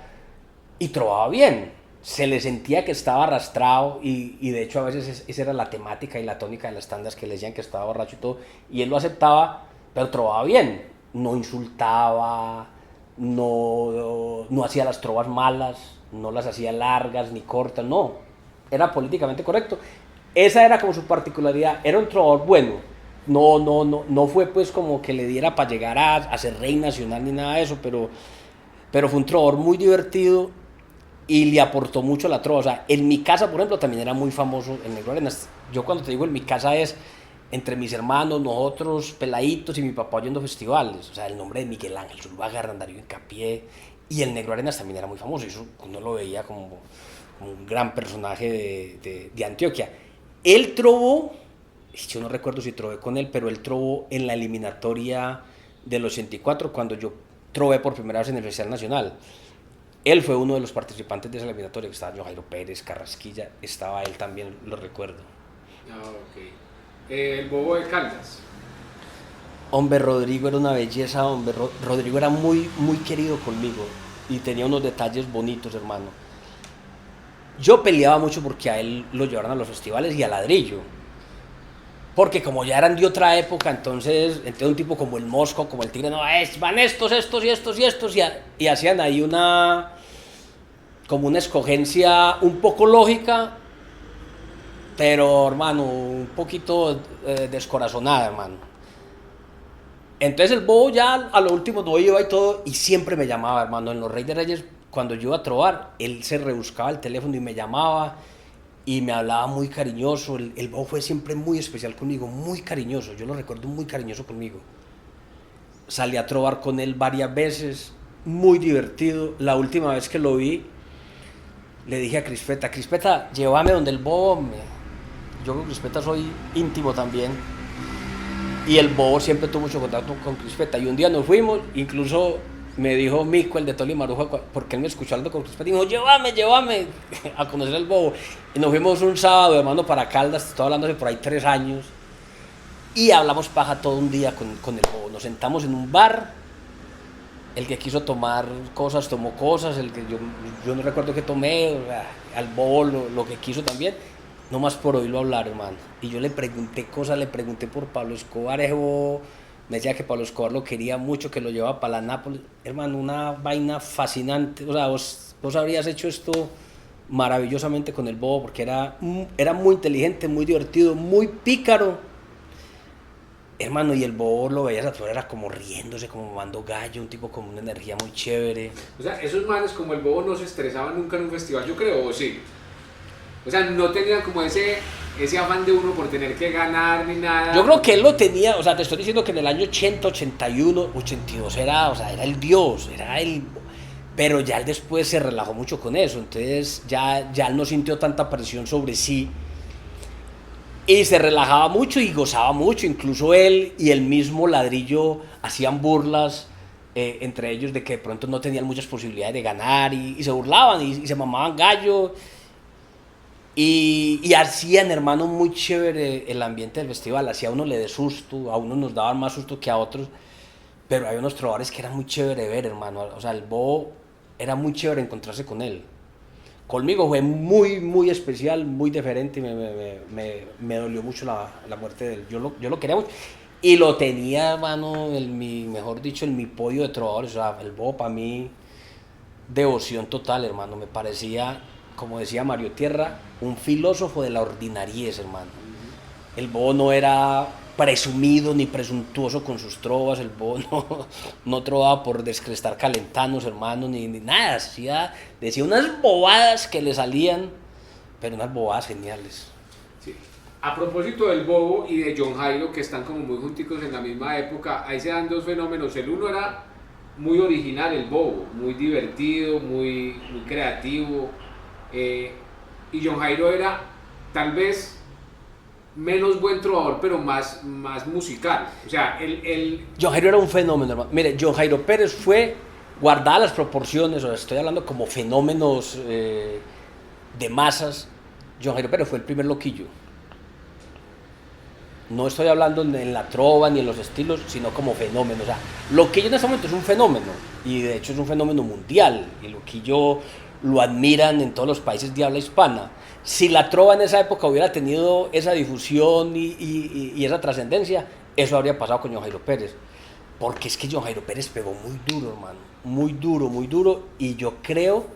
Speaker 2: y trovaba bien. Se le sentía que estaba arrastrado y de hecho a veces esa era la temática y la tónica de las tandas, que le decían que estaba borracho y todo, y él lo aceptaba, pero trovaba bien, no insultaba, no hacía las trovas malas, no las hacía largas ni cortas, no, era políticamente correcto. Esa era como su particularidad, era un trovador bueno, no fue pues como que le diera para llegar a ser rey nacional ni nada de eso, pero fue un trovador muy divertido y le aportó mucho a la trova. O sea, en mi casa, por ejemplo, también era muy famoso el Negro Arenas. Yo cuando te digo en mi casa es entre mis hermanos, nosotros, peladitos y mi papá oyendo festivales. O sea, el nombre de Miguel Ángel Zuluaga, Hernán Darío Hincapié y el Negro Arenas también era muy famoso. Y eso uno lo veía como un gran personaje de Antioquia. Él trovó, yo no recuerdo si trové con él, pero él trovó en la eliminatoria del 84 cuando yo trové por primera vez en el Festival Nacional. Él fue uno de los participantes de esa eliminatoria, que estaba Jairo Pérez, Carrasquilla, estaba él también, lo recuerdo.
Speaker 1: Ah, ok. El Bobo de Caldas.
Speaker 2: Hombre, Rodrigo era una belleza, hombre. Rodrigo era muy, muy querido conmigo y tenía unos detalles bonitos, hermano. Yo peleaba mucho porque a él lo llevaron a los festivales y a Ladrillo. Porque como ya eran de otra época, entonces un tipo como el Mosco, como el Tigre, no, van estos y hacían ahí como una escogencia un poco lógica, pero hermano, un poquito descorazonada, hermano. Entonces el Bobo ya a lo último no iba y todo, y siempre me llamaba, hermano, en los Rey de Reyes, cuando yo iba a trovar, él se rebuscaba el teléfono y me llamaba, y me hablaba muy cariñoso. El Bobo fue siempre muy especial conmigo, muy cariñoso, yo lo recuerdo muy cariñoso conmigo. Salí a trovar con él varias veces, muy divertido. La última vez que lo vi, le dije a Crispeta, llévame donde el Bobo. Yo con Crispeta soy íntimo también. Y el Bobo siempre tuvo mucho contacto con Crispeta. Y un día nos fuimos, incluso me dijo Mico, el de Toli Maruja, porque él me escuchó hablando con Crispeta, y me dijo, llévame a conocer al Bobo. Y nos fuimos un sábado, hermano, para Caldas, estoy hablando de por ahí 3 años. Y hablamos paja todo un día con el Bobo. Nos sentamos en un bar. El que quiso tomar cosas, tomó cosas. El que yo no recuerdo qué tomé. Al Bobo lo que quiso también. no más por oírlo hablar, hermano. Y yo le pregunté cosas, le pregunté por Pablo Escobar, me decía que Pablo Escobar lo quería mucho, que lo llevaba para la Nápoles. Hermano, una vaina fascinante. O sea, vos habrías hecho esto maravillosamente con el Bobo, porque era muy inteligente, muy divertido, muy pícaro. Hermano, y el Bobo lo veías a todo, era como riéndose, como mamando gallo, un tipo con una energía muy chévere.
Speaker 1: O sea, esos manes como el Bobo no se estresaban nunca en un festival, yo creo, o sí. O sea, no tenían como ese afán de uno por tener que ganar ni nada.
Speaker 2: Yo creo que él lo tenía, o sea, te estoy diciendo que en el año 80, 81, 82 era, o sea, era el dios, era el... Pero ya él después se relajó mucho con eso, entonces ya él no sintió tanta presión sobre sí. Y se relajaba mucho y gozaba mucho, incluso él y el mismo Ladrillo hacían burlas entre ellos de que de pronto no tenían muchas posibilidades de ganar y se burlaban y se mamaban gallo. Y hacían, hermano, muy chévere el ambiente del festival. Hacía a uno le de susto, a uno nos daban más susto que a otros, pero hay unos trovadores que era muy chévere ver, hermano. O sea, el Bobo era muy chévere encontrarse con él. Conmigo fue muy, muy especial, muy diferente y me dolió mucho la muerte de él. Yo lo quería mucho y lo tenía, hermano, mejor dicho, en mi podio de trovadores. O sea, el Bobo para mí, devoción total, hermano. Me parecía, como decía Mario Tierra, un filósofo de la ordinariez, hermano. El Bobo no era presumido ni presuntuoso con sus trovas, el Bobo no trovaba por descrestar calentanos, hermano, ni nada, decía unas bobadas que le salían, pero unas bobadas geniales.
Speaker 1: Sí. A propósito del Bobo y de John Jairo, que están como muy junticos en la misma época, ahí se dan dos fenómenos. El uno era muy original, el Bobo, muy divertido, muy creativo, y John Jairo era tal vez menos buen trovador, pero más musical. O sea,
Speaker 2: John Jairo era un fenómeno, hermano. Mire, John Jairo Pérez fue, guardadas las proporciones, o sea, estoy hablando como fenómenos de masas, John Jairo Pérez fue el primer loquillo. No estoy hablando en la trova ni en los estilos, sino como fenómeno. O sea, loquillo en este momento es un fenómeno, y de hecho es un fenómeno mundial, y loquillo lo admiran en todos los países de habla hispana. Si la trova en esa época hubiera tenido esa difusión y esa trascendencia, eso habría pasado con John Jairo Pérez. Porque es que John Jairo Pérez pegó muy duro, hermano. Muy duro. Y yo creo,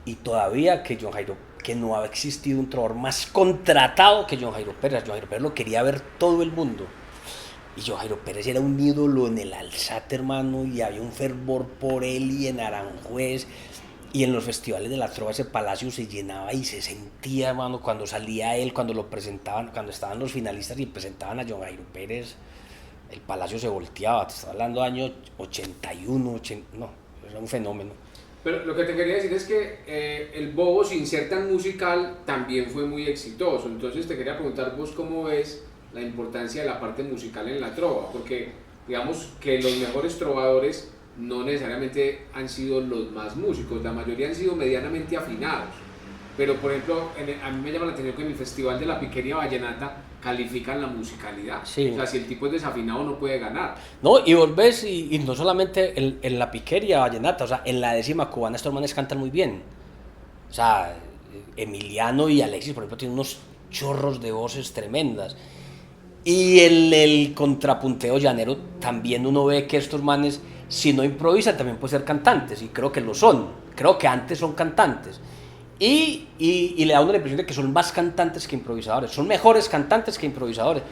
Speaker 2: y todavía, que no ha existido un trovador más contratado que John Jairo Pérez. John Jairo Pérez lo quería ver todo el mundo. Y John Jairo Pérez era un ídolo en el Alzate, hermano, y había un fervor por él y en Aranjuez. Y en los festivales de la trova ese palacio se llenaba y se sentía, hermano, cuando salía él, cuando lo presentaban, cuando estaban los finalistas y presentaban a John Jairo Pérez, el palacio se volteaba. Te estaba hablando de año 81, no, era un fenómeno.
Speaker 1: Pero lo que te quería decir es que el Bobo, sin ser tan musical, también fue muy exitoso. Entonces te quería preguntar vos cómo ves la importancia de la parte musical en la trova, porque digamos que los mejores trovadores no necesariamente han sido los más músicos, la mayoría han sido medianamente afinados, pero por ejemplo a mí me llama la atención que en el Festival de la Piquería Vallenata califican la musicalidad.
Speaker 2: Sí.
Speaker 1: O sea, si el tipo es desafinado no puede ganar.
Speaker 2: No, y volvés, y no solamente en la Piquería Vallenata, o sea, en la décima cubana estos manes cantan muy bien. O sea, Emiliano y Alexis, por ejemplo, tienen unos chorros de voces tremendas. Y en el contrapunteo llanero también uno ve que estos manes, si no improvisan, también pueden ser cantantes, y creo que lo son. Creo que antes son cantantes. Y le da uno la impresión de que son más cantantes que improvisadores. Son mejores cantantes que improvisadores.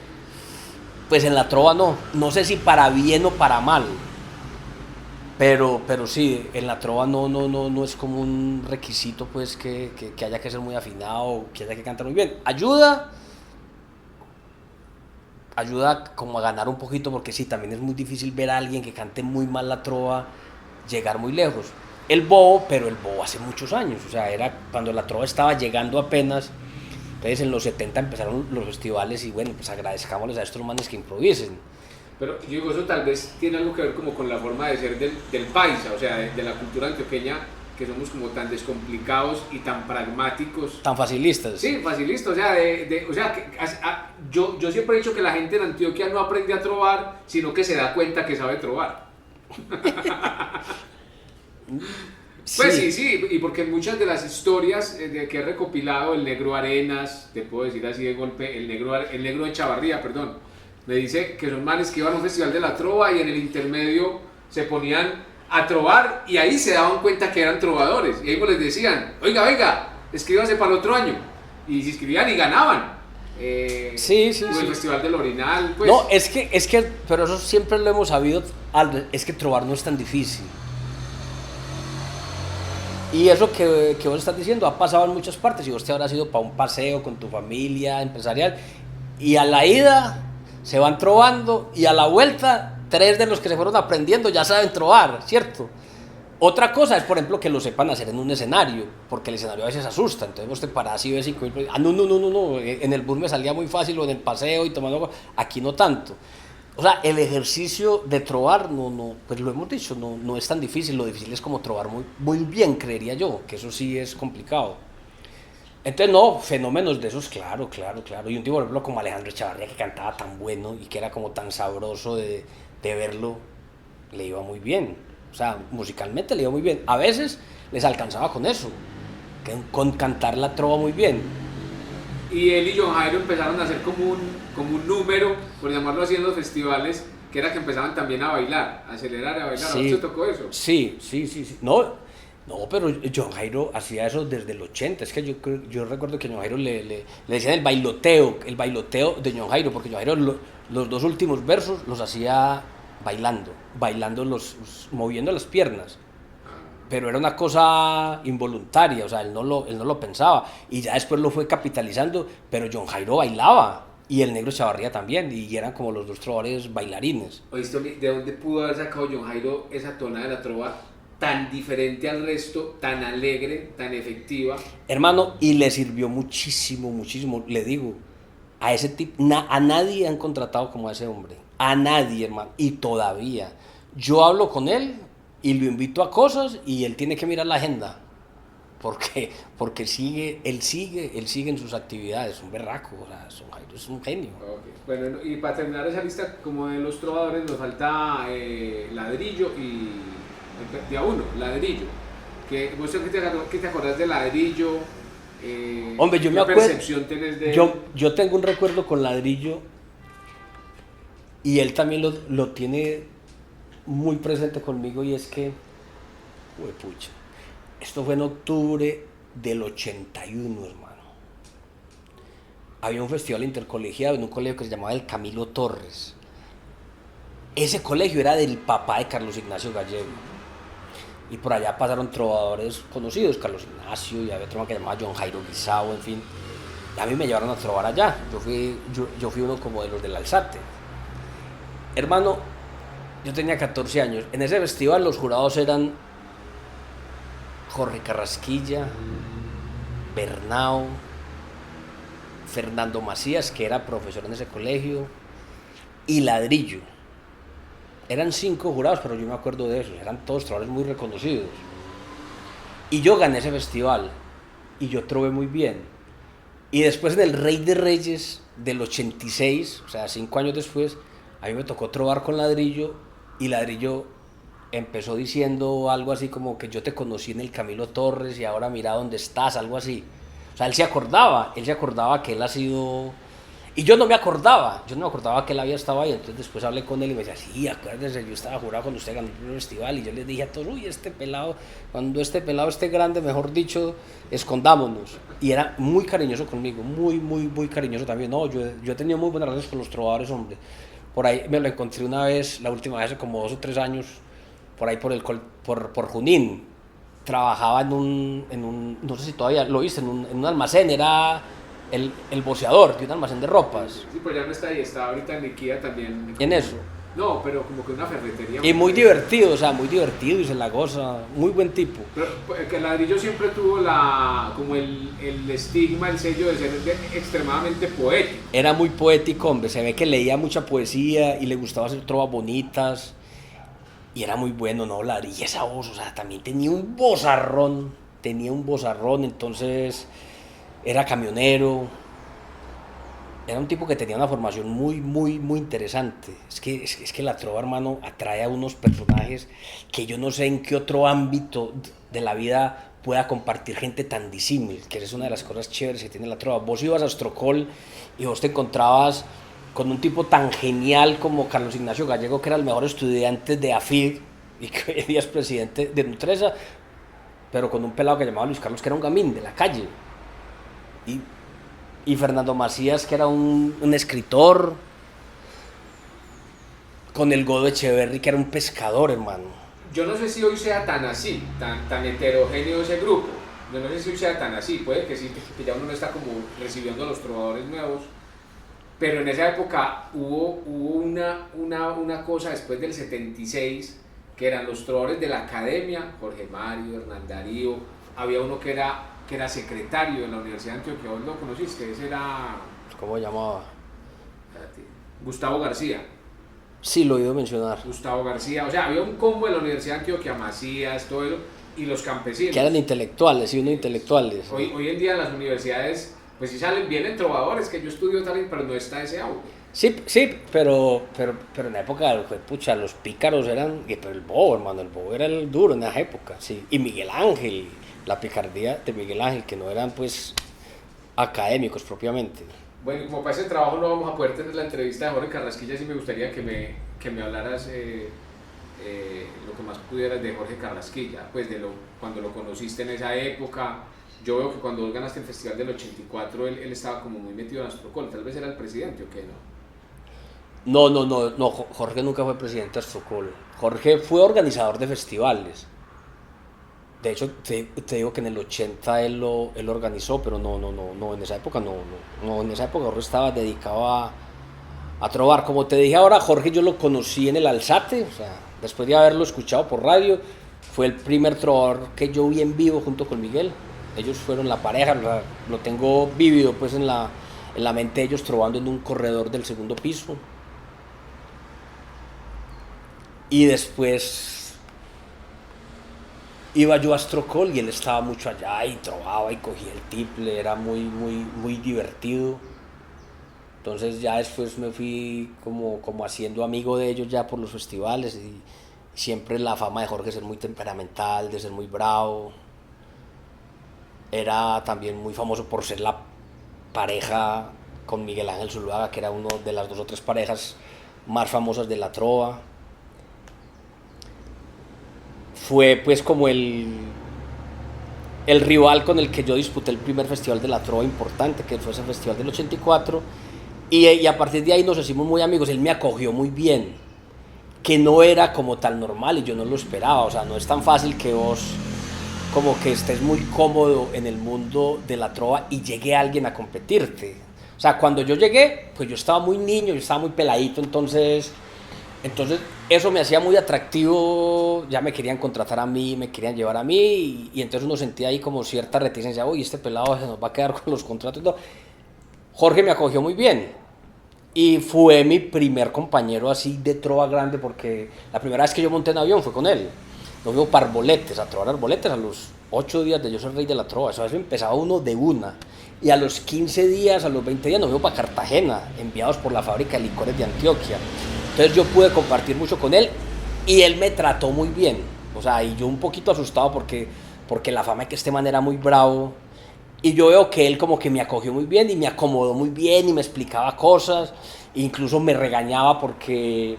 Speaker 2: Pues en la trova no sé si para bien o para mal. Pero sí, en la trova no es como un requisito, pues, que haya que ser muy afinado, que haya que cantar muy bien. Ayuda como a ganar un poquito, porque sí, también es muy difícil ver a alguien que cante muy mal la trova llegar muy lejos. Pero el Bobo hace muchos años, o sea, era cuando la trova estaba llegando apenas. Entonces en los 70 empezaron los festivales y bueno, pues agradezcámosles a estos manes que improvisen.
Speaker 1: Pero yo digo, eso tal vez tiene algo que ver como con la forma de ser del paisa, o sea, de la cultura antioqueña, que somos como tan descomplicados y tan pragmáticos.
Speaker 2: Tan facilistas.
Speaker 1: Sí, facilistas, o sea, yo siempre he dicho que la gente en Antioquia no aprende a trovar, sino que se da cuenta que sabe trovar. Pues
Speaker 2: Sí,
Speaker 1: sí, y porque en muchas de las historias de que he recopilado, el negro Arenas, te puedo decir así de golpe, el negro de Chavarría, perdón, me dice que son manes que iban a un festival de la trova y en el intermedio se ponían a trovar y ahí se daban cuenta que eran trovadores. Y ahí pues les decían, oiga, escríbase para el otro año. Y se inscribían y ganaban.
Speaker 2: sí, sí,
Speaker 1: O el
Speaker 2: sí.
Speaker 1: Festival del Orinal, pues.
Speaker 2: No, pero eso siempre lo hemos sabido, es que trobar no es tan difícil. Y eso que vos estás diciendo ha pasado en muchas partes. Y vos te habrás ido para un paseo con tu familia empresarial. Y a la ida se van trovando. Y a la vuelta, 3 de los que se fueron aprendiendo ya saben trobar, ¿cierto? Otra cosa es, por ejemplo, que lo sepan hacer en un escenario. Porque el escenario a veces asusta. Entonces vos te parás y ves 5.000. Ah, no. En el bus me salía muy fácil o en el paseo y tomando. Aquí no tanto. O sea, el ejercicio de trobar, pues lo hemos dicho, no es tan difícil. Lo difícil es como trobar muy bien, creería yo, que eso sí es complicado. Entonces, no, fenómenos de esos, claro. Y un tipo, por ejemplo, como Alejandro Echavarría, que cantaba tan bueno y que era como tan sabroso de verlo, le iba muy bien. O sea, musicalmente le iba muy bien. A veces les alcanzaba con eso, con cantar la trova muy bien.
Speaker 1: Y él y John Jairo empezaron a hacer como un número, por llamarlo así, en los festivales, que era que empezaban también a bailar, a acelerar, a bailar. ¿A vos te tocó eso?
Speaker 2: Sí. No, pero John Jairo hacía eso desde el 80. Es que yo recuerdo que a John Jairo le decían el bailoteo de John Jairo, porque John Jairo los 2 últimos versos los hacía bailando moviendo las piernas. Pero era una cosa involuntaria, o sea, él no lo pensaba. Y ya después lo fue capitalizando, pero John Jairo bailaba. Y el negro Chavarría también, y eran como los 2 trovadores bailarines.
Speaker 1: ¿Oíste, de dónde pudo haber sacado John Jairo esa tona de la trova tan diferente al resto, tan alegre, tan efectiva?
Speaker 2: Hermano, y le sirvió muchísimo, le digo, a ese tipo, a nadie han contratado como a ese hombre, a nadie, hermano, y todavía. Yo hablo con él y lo invito a cosas y él tiene que mirar la agenda, porque él sigue en sus actividades, un berraco, o sea, es un genio.
Speaker 1: Okay. Bueno, y para terminar esa lista, como de los trovadores, nos falta Ladrillo y de a uno, Ladrillo. ¿Vos qué te acordás de Ladrillo?
Speaker 2: Hombre, yo me
Speaker 1: ¿Qué
Speaker 2: acuerdo.
Speaker 1: percepción tenés de él?
Speaker 2: Yo tengo un recuerdo con Ladrillo y él también lo tiene muy presente conmigo, y es que, pucha, esto fue en octubre del 81, hermano. Había un festival intercolegiado en un colegio que se llamaba el Camilo Torres. Ese colegio era del papá de Carlos Ignacio Gallego. Y por allá pasaron trovadores conocidos, Carlos Ignacio, y había otro que se llamaba John Jairo Guisao, en fin. Y a mí me llevaron a trobar allá. Yo fui uno como de los del Alzate. Hermano, yo tenía 14 años. En ese festival los jurados eran Jorge Carrasquilla, Bernao, Fernando Macías, que era profesor en ese colegio, y Ladrillo. Eran 5 jurados, pero yo me acuerdo de esos. Eran todos trovadores muy reconocidos. Y yo gané ese festival. Y yo trové muy bien. Y después en el Rey de Reyes del 86, o sea, 5 años después, a mí me tocó trobar con Ladrillo. Y Ladrillo empezó diciendo algo así como que yo te conocí en el Camilo Torres y ahora mira dónde estás, algo así. O sea, él se acordaba que él ha sido... Y yo no me acordaba que él había estado ahí. Entonces después hablé con él y me decía, sí, acuérdense, yo estaba jurado cuando usted ganó el primer festival. Y yo les dije a todos, uy, cuando este pelado esté grande, mejor dicho, escondámonos. Y era muy cariñoso conmigo, muy cariñoso también. No, yo he tenido muy buenas relaciones con los trovadores, hombre. Por ahí me lo encontré una vez, la última vez hace como 2 o 3 años, por ahí por Junín. Trabajaba en un, no sé si todavía lo viste, en un almacén, era el boceador de un almacén de ropas.
Speaker 1: Sí, pues ya no está ahí, está ahorita en Ikea también.
Speaker 2: En eso.
Speaker 1: No, pero como que una ferretería.
Speaker 2: Y muy divertido, o sea, muy divertido y se la goza, muy buen tipo.
Speaker 1: Pero que Ladrillo siempre tuvo como el estigma, el sello de ser extremadamente poético.
Speaker 2: Era muy poético, hombre, se ve que leía mucha poesía y le gustaba hacer trovas bonitas. Y era muy bueno, ¿no? Y esa voz, o sea, también tenía un vozarrón, entonces era camionero. era un tipo que tenía una formación muy, muy, muy interesante. Es que la trova, hermano, atrae a unos personajes que yo no sé en qué otro ámbito de la vida pueda compartir gente tan disímil, que es una de las cosas chéveres que tiene la trova. Vos ibas a Ostrocol y vos te encontrabas con un tipo tan genial como Carlos Ignacio Gallego, que era el mejor estudiante de AFID y que hoy en día es presidente de Nutresa, pero con un pelado que llamaba Luis Carlos, que era un gamín de la calle. Y y Fernando Macías, que era un escritor, con el Godo Echeverry, que era un pescador, hermano.
Speaker 1: Yo no sé si hoy sea tan así, tan heterogéneo ese grupo. Yo no sé si hoy sea tan así, puede que sí, que ya uno no está como recibiendo a los trovadores nuevos. Pero en esa época hubo una cosa después del 76, que eran los trovadores de la academia, Jorge Mario, Hernán Darío, había uno que era secretario de la Universidad de Antioquia, ¿vos lo conociste? Ese era...
Speaker 2: ¿Cómo llamaba?
Speaker 1: Gustavo García.
Speaker 2: Sí, lo he oído mencionar.
Speaker 1: Gustavo García, o sea, había un combo de la Universidad de Antioquia, Macías, todo eso, y los campesinos.
Speaker 2: Que eran intelectuales, sí, unos intelectuales.
Speaker 1: Hoy en día en las universidades, pues sí salen bien trovadores, que yo estudio tal, pero no está ese auge.
Speaker 2: Sí, sí, pero en la época, pues, pucha, los pícaros eran, pero el bobo, hermano, el bobo era el duro en esa época, sí. Y Miguel Ángel, la picardía de Miguel Ángel, que no eran, pues, académicos propiamente.
Speaker 1: Bueno, como para ese trabajo no vamos a poder tener la entrevista de Jorge Carrasquilla, sí me gustaría que me hablaras lo que más pudieras de Jorge Carrasquilla, pues cuando lo conociste en esa época. Yo veo que cuando vos ganaste el festival del 84, él estaba como muy metido en Astrocol, tal vez era el presidente o qué, ¿no?
Speaker 2: No, Jorge nunca fue presidente de Astrocol. Jorge fue organizador de festivales. De hecho, te digo que en el 80 él lo organizó, pero no, en esa época no, en esa época Jorge estaba dedicado a trovar. Como te dije ahora, Jorge yo lo conocí en el Alzate, o sea, después de haberlo escuchado por radio, fue el primer trovador que yo vi en vivo junto con Miguel. Ellos fueron la pareja, lo tengo vívido pues en la mente, ellos trovando en un corredor del segundo piso. Y después iba yo a Astrocol y él estaba mucho allá y trovaba y cogía el tiple, era muy divertido. Entonces ya después me fui como haciendo amigo de ellos ya por los festivales y siempre la fama de Jorge de ser muy temperamental, de ser muy bravo. Era también muy famoso por ser la pareja con Miguel Ángel Zuluaga, que era una de las 2 o 3 parejas más famosas de la trova. Fue pues como el rival con el que yo disputé el primer festival de la trova importante, que fue ese festival del 84, y a partir de ahí nos hicimos muy amigos. Él me acogió muy bien, que no era como tan normal y yo no lo esperaba. O sea, no es tan fácil que vos como que estés muy cómodo en el mundo de la trova y llegue alguien a competirte. O sea, cuando yo llegué, pues yo estaba muy niño, yo estaba muy peladito, entonces eso me hacía muy atractivo. Ya me querían contratar a mí, me querían llevar a mí, y entonces uno sentía ahí como cierta reticencia. Uy, este pelado se nos va a quedar con los contratos. No. Jorge me acogió muy bien y fue mi primer compañero así de trova grande, porque la primera vez que yo monté en avión fue con él. Nos fuimos para Arboletes, a trovar Arboletes a los 8 días de yo ser rey de la trova. Eso empezaba uno de una. Y a los 15 días, a los 20 días nos fuimos para Cartagena, enviados por la fábrica de licores de Antioquia. Entonces yo pude compartir mucho con él y él me trató muy bien. O sea, y yo un poquito asustado porque la fama de que este man era muy bravo. Y yo veo que él como que me acogió muy bien y me acomodó muy bien y me explicaba cosas. Incluso me regañaba porque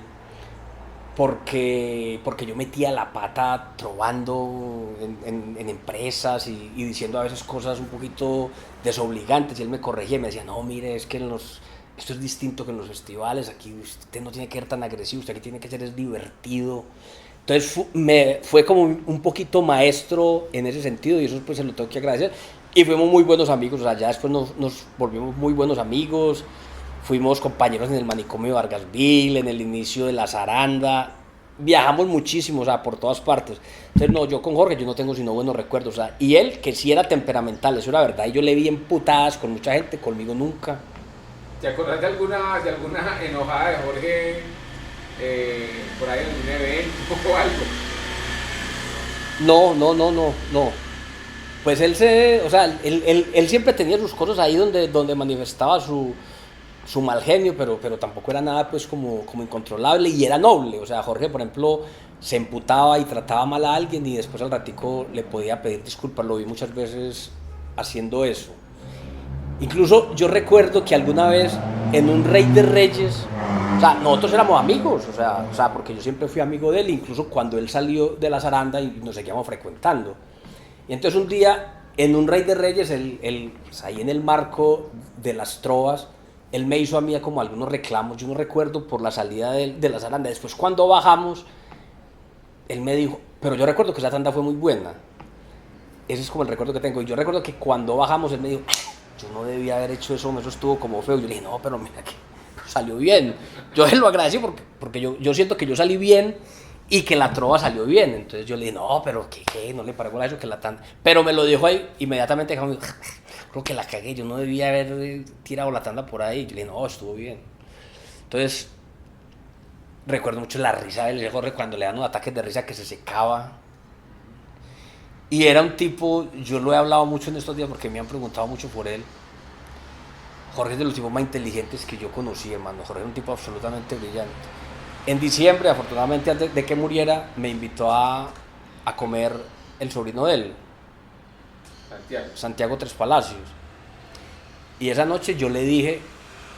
Speaker 2: yo metía la pata trovando en empresas y diciendo a veces cosas un poquito desobligantes, y él me corregía y me decía, no, mire, es que esto es distinto que en los festivales, aquí usted no tiene que ser tan agresivo, usted aquí tiene que ser es divertido. Entonces fue como un poquito maestro en ese sentido, y eso pues se lo tengo que agradecer, y fuimos muy buenos amigos. O sea, ya después nos volvimos muy buenos amigos. Fuimos compañeros en el manicomio de Vargasville, en el inicio de la zaranda. Viajamos muchísimo, o sea, por todas partes. Entonces, no, yo con Jorge yo no tengo sino buenos recuerdos. O sea, y él, que sí era temperamental, eso era verdad. Y yo le vi en putadas con mucha gente, conmigo nunca.
Speaker 1: ¿Te acuerdas de alguna enojada de Jorge por ahí en algún evento o algo?
Speaker 2: No. Pues él siempre tenía sus cosas ahí donde manifestaba su mal genio, pero tampoco era nada pues como incontrolable y era noble. O sea, Jorge, por ejemplo, se emputaba y trataba mal a alguien y después al ratico le podía pedir disculpas. Lo vi muchas veces haciendo eso. Incluso yo recuerdo que alguna vez en un Rey de Reyes, o sea, nosotros éramos amigos, o sea, porque yo siempre fui amigo de él, incluso cuando él salió de la zaranda y nos seguíamos frecuentando. Y entonces un día, en un Rey de Reyes, pues ahí en el marco de las trovas, él me hizo a mí como algunos reclamos, yo no recuerdo, por la salida de la zaranda. Después cuando bajamos, él me dijo, pero yo recuerdo que esa tanda fue muy buena. Ese es como el recuerdo que tengo. Y yo recuerdo que cuando bajamos, él me dijo, yo no debía haber hecho eso estuvo como feo. Yo le dije, no, pero mira que salió bien. Yo se lo agradecí porque yo siento que yo salí bien y que la trova salió bien. Entonces yo le dije, no, pero ¿qué? No le paró a eso que la tanda. Pero me lo dijo ahí, inmediatamente creo que la cagué, yo no debía haber tirado la tanda por ahí. Yo le dije, no, estuvo bien. Entonces, recuerdo mucho la risa de Jorge cuando le dan unos ataques de risa que se secaba. Y era un tipo, yo lo he hablado mucho en estos días porque me han preguntado mucho por él. Jorge es de los tipos más inteligentes que yo conocí, hermano. Jorge es un tipo absolutamente brillante. En diciembre, afortunadamente, antes de que muriera, me invitó a comer el sobrino de él, Santiago Tres Palacios. Y esa noche yo le dije,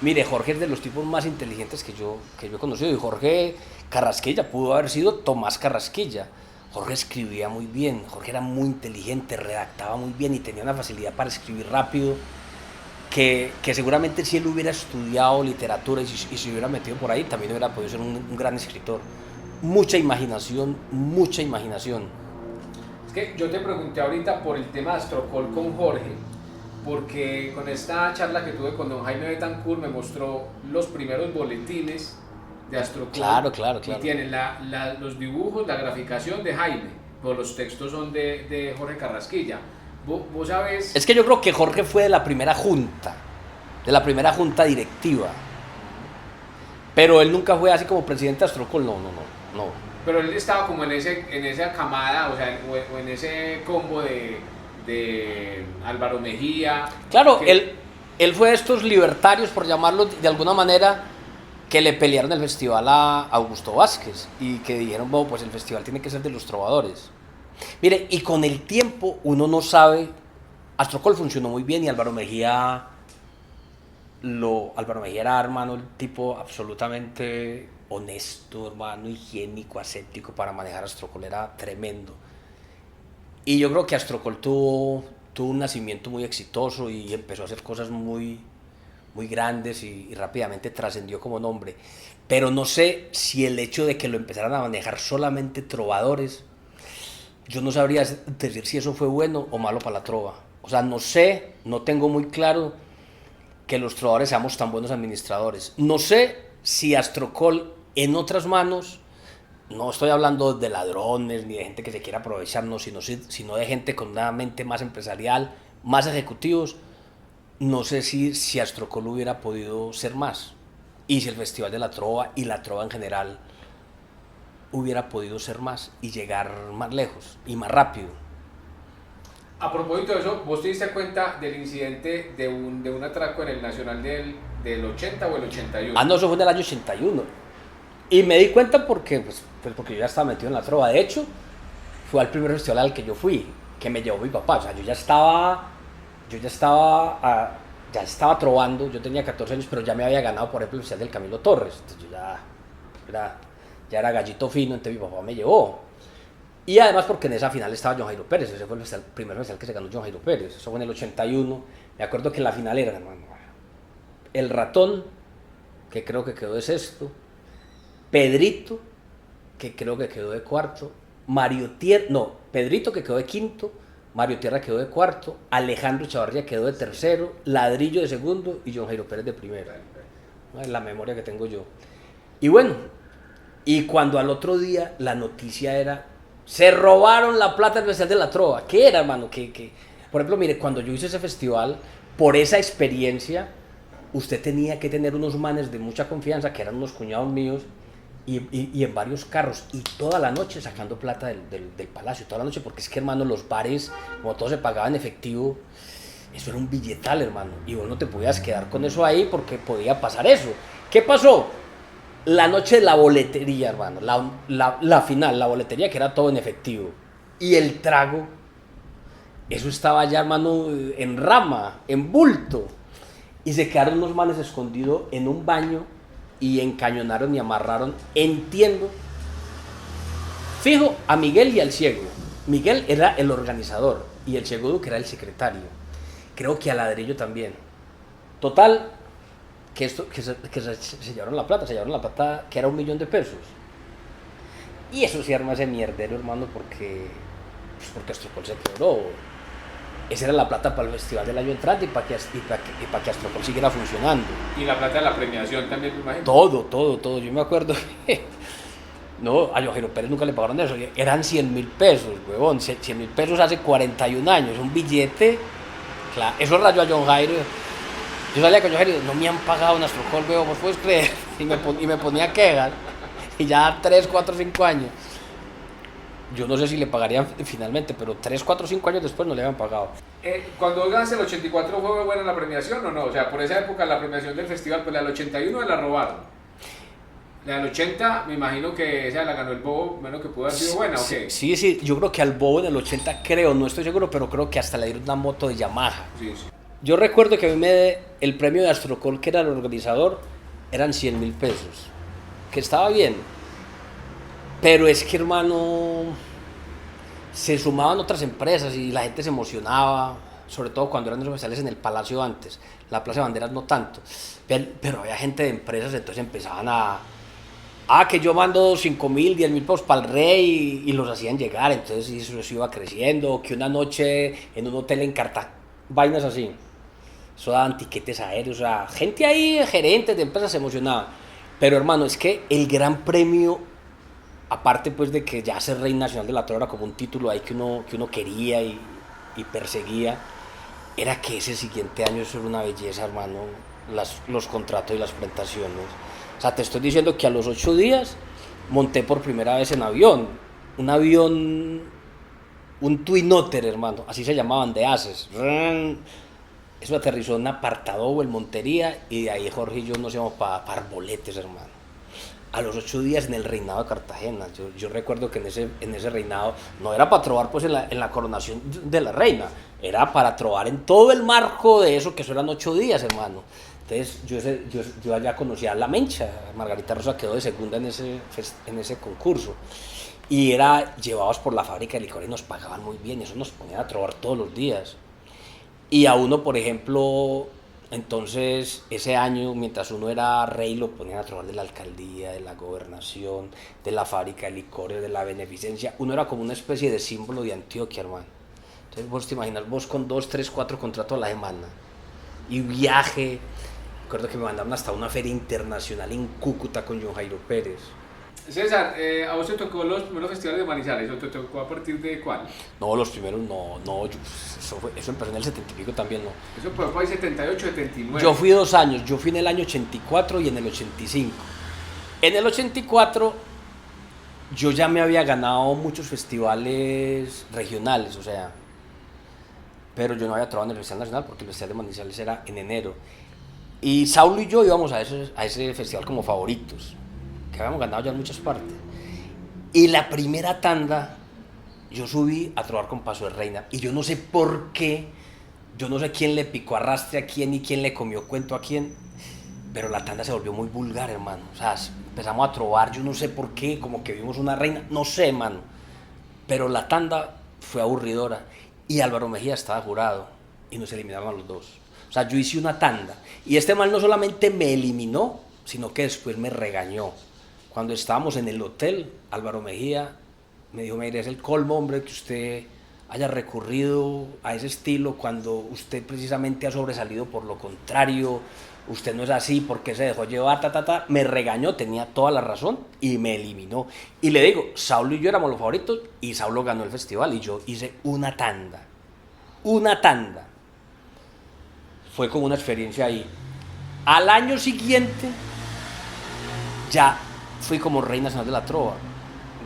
Speaker 2: mire, Jorge es de los tipos más inteligentes que yo he conocido. Y Jorge Carrasquilla pudo haber sido Tomás Carrasquilla. Jorge escribía muy bien, Jorge era muy inteligente, redactaba muy bien y tenía una facilidad para escribir rápido que seguramente si él hubiera estudiado literatura y se hubiera metido por ahí también hubiera podido ser un gran escritor. Mucha imaginación, mucha imaginación.
Speaker 1: Es que yo te pregunté ahorita por el tema de Astrocol con Jorge, porque con esta charla que tuve con don Jaime Betancourt me mostró los primeros boletines de Astrocol.
Speaker 2: Claro.
Speaker 1: Y tienen los dibujos, la graficación de Jaime, pero los textos son de Jorge Carrasquilla. ¿Vos sabés?
Speaker 2: Es que yo creo que Jorge fue de la primera junta directiva. Pero él nunca fue así como presidente de Astrocol, no.
Speaker 1: Pero él estaba como en esa camada, o sea, o en ese combo de Álvaro Mejía.
Speaker 2: Claro, él fue de estos libertarios, por llamarlo de alguna manera, que le pelearon el festival a Augusto Vázquez y que dijeron, bueno, pues el festival tiene que ser de los trovadores. Mire, y con el tiempo uno no sabe, Astrocol funcionó muy bien y Álvaro Mejía era, hermano, el tipo absolutamente honesto, hermano, higiénico, aséptico para manejar Astrocol, era tremendo. Y yo creo que Astrocol tuvo un nacimiento muy exitoso y empezó a hacer cosas muy grandes y rápidamente trascendió como nombre. Pero no sé si el hecho de que lo empezaran a manejar solamente trovadores, yo no sabría decir si eso fue bueno o malo para la trova. O sea, no sé, no tengo muy claro que los trovadores seamos tan buenos administradores. No sé si Astrocol en otras manos, no estoy hablando de ladrones ni de gente que se quiera aprovechar, no, sino de gente con una mente más empresarial, más ejecutivos. No sé si Astrocol hubiera podido ser más y si el Festival de la Trova y la Trova en general hubiera podido ser más y llegar más lejos y más rápido.
Speaker 1: A propósito de eso, ¿vos te diste cuenta del incidente de un atraco en el Nacional del 80 o el 81?
Speaker 2: No, eso fue en el año 81. Y me di cuenta porque yo ya estaba metido en la Trova. De hecho, fue al primer festival al que yo fui, que me llevó mi papá. O sea, yo ya estaba trovando, yo tenía 14 años, pero ya me había ganado, por ejemplo, el festival del Camilo Torres. Entonces yo ya era gallito fino, entonces mi papá me llevó. Y además porque en esa final estaba John Jairo Pérez, ese fue el primer festival que se ganó John Jairo Pérez, eso fue en el 81. Me acuerdo que en la final era, hermano, el Ratón, que creo que quedó de sexto, Pedrito, que creo que quedó de cuarto, Pedrito, que quedó de quinto, Mario Tierra quedó de cuarto, Alejandro Chavarría quedó de tercero, Ladrillo de segundo y John Jairo Pérez de primero. Es la memoria que tengo yo. Y bueno, y cuando al otro día la noticia era, se robaron la plata del Festival de la Trova. ¿Qué era, hermano? Por ejemplo, mire, cuando yo hice ese festival, por esa experiencia, usted tenía que tener unos manes de mucha confianza, que eran unos cuñados míos, y en varios carros, y toda la noche sacando plata del palacio, toda la noche, porque es que, hermano, los bares, como todo se pagaba en efectivo, eso era un billetal, hermano, y vos no te podías quedar con eso ahí porque podía pasar eso. ¿Qué pasó? La noche de la boletería, hermano, la final, la boletería, que era todo en efectivo, y el trago, eso estaba ya, hermano, en rama, en bulto, y se quedaron unos manes escondidos en un baño y encañonaron y amarraron, entiendo, fijo, a Miguel y al ciego. Miguel era el organizador y el ciego Duque era el secretario. Creo que a Ladrillo también. Total, que se llevaron la plata, que era 1 millón de pesos. Y eso se arma ese mierdero, hermano, porque Astropol se quebró. Esa era la plata para el festival del año entrante y para que Astropol siguiera funcionando.
Speaker 1: Y la plata de la premiación también, me imagino.
Speaker 2: Todo. Yo me acuerdo que no, a John Jairo Pérez nunca le pagaron eso. Eran 100.000 pesos, huevón. 100.000 pesos hace 41 años. Un billete. Claro, eso rayó a John Jairo. Yo salía con John Jairo y no me han pagado en Astropol, huevón, vos puedes creer. Y me ponía quejas. Y ya 3, 4, 5 años. Yo no sé si le pagarían finalmente, pero 3, 4, 5 años después no le habían pagado.
Speaker 1: Cuando ganas el 84, ¿fue buena la premiación o no? O sea, por esa época la premiación del festival, pues la del 81 la robaron. La del 80, me imagino que esa la ganó el Bobo, menos que pudo haber sido buena, ¿o qué?
Speaker 2: Sí, yo creo que al Bobo en el 80 creo, no estoy seguro, pero creo que hasta le dieron una moto de Yamaha.
Speaker 1: Sí.
Speaker 2: Yo recuerdo que a mí el premio de Astrocol, que era el organizador, eran 100.000 pesos, que estaba bien. Pero es que, hermano, se sumaban otras empresas y la gente se emocionaba, sobre todo cuando eran los especiales en el Palacio antes, la Plaza de Banderas no tanto, pero había gente de empresas, entonces empezaban que yo mando 5.000, 10.000 pesos para el rey y los hacían llegar, entonces eso iba creciendo, que una noche en un hotel en Cartagena, vainas así, eso daban tiquetes aéreos, o sea, gente ahí, gerentes de empresas se emocionaban, pero hermano, es que el gran premio, aparte pues de que ya ser Rey Nacional de la Trova era como un título ahí que uno quería y perseguía, era que ese siguiente año eso era una belleza, hermano, los contratos y las presentaciones. O sea, te estoy diciendo que a los 8 días monté por primera vez en avión, un Twin Otter, hermano, así se llamaban, de Aces. Eso aterrizó en Apartadó, en Montería, y de ahí Jorge y yo nos íbamos para Arboletes, hermano. A los 8 días en el reinado de Cartagena. Yo recuerdo que en ese reinado no era para trobar pues en la coronación de la reina, era para trobar en todo el marco de eso, que eso eran 8 días, hermano. Entonces yo allá conocía a La Mencha, Margarita Rosa quedó de segunda en ese concurso. Y llevados por la fábrica de licores y nos pagaban muy bien, eso nos ponían a trobar todos los días. Y a uno, por ejemplo, entonces ese año, mientras uno era rey, lo ponían a trobar de la alcaldía, de la gobernación, de la fábrica de licores, de la beneficencia. Uno era como una especie de símbolo de Antioquia, hermano. Entonces vos te imaginas, vos con 2, 3, 4 contratos a la semana y viaje. Recuerdo que me mandaron hasta una feria internacional en Cúcuta con John Jairo Pérez.
Speaker 1: César, ¿a vos te tocó los primeros festivales de Manizales? ¿O te tocó a partir de cuál?
Speaker 2: No, los primeros no, eso empezó en el 70 y pico también, no.
Speaker 1: Eso fue en 78, 79.
Speaker 2: Yo fui 2 años, yo fui en el año 84 y en el 85. En el 84 yo ya me había ganado muchos festivales regionales, o sea, pero yo no había trabajado en el Festival Nacional porque el Festival de Manizales era en enero. Y Saulo y yo íbamos a ese festival como favoritos, que habíamos ganado ya en muchas partes. Y la primera tanda, yo subí a trobar con Paso de Reina. Y yo no sé por qué, yo no sé quién le picó arrastre a quién y quién le comió cuento a quién, pero la tanda se volvió muy vulgar, hermano. O sea, empezamos a trobar, yo no sé por qué, como que vimos una reina, no sé, hermano. Pero la tanda fue aburridora. Y Álvaro Mejía estaba jurado y nos eliminaron a los dos. O sea, yo hice una tanda y este man no solamente me eliminó, sino que después me regañó. Cuando estábamos en el hotel, Álvaro Mejía me dijo: mire, es el colmo, hombre, que usted haya recurrido a ese estilo cuando usted precisamente ha sobresalido por lo contrario, usted no es así, porque se dejó llevar, me regañó, tenía toda la razón y me eliminó. Y le digo, Saulo y yo éramos los favoritos y Saulo ganó el festival y yo hice una tanda. Fue como una experiencia ahí. Al año siguiente ya fui como Rey Nacional de la Trova,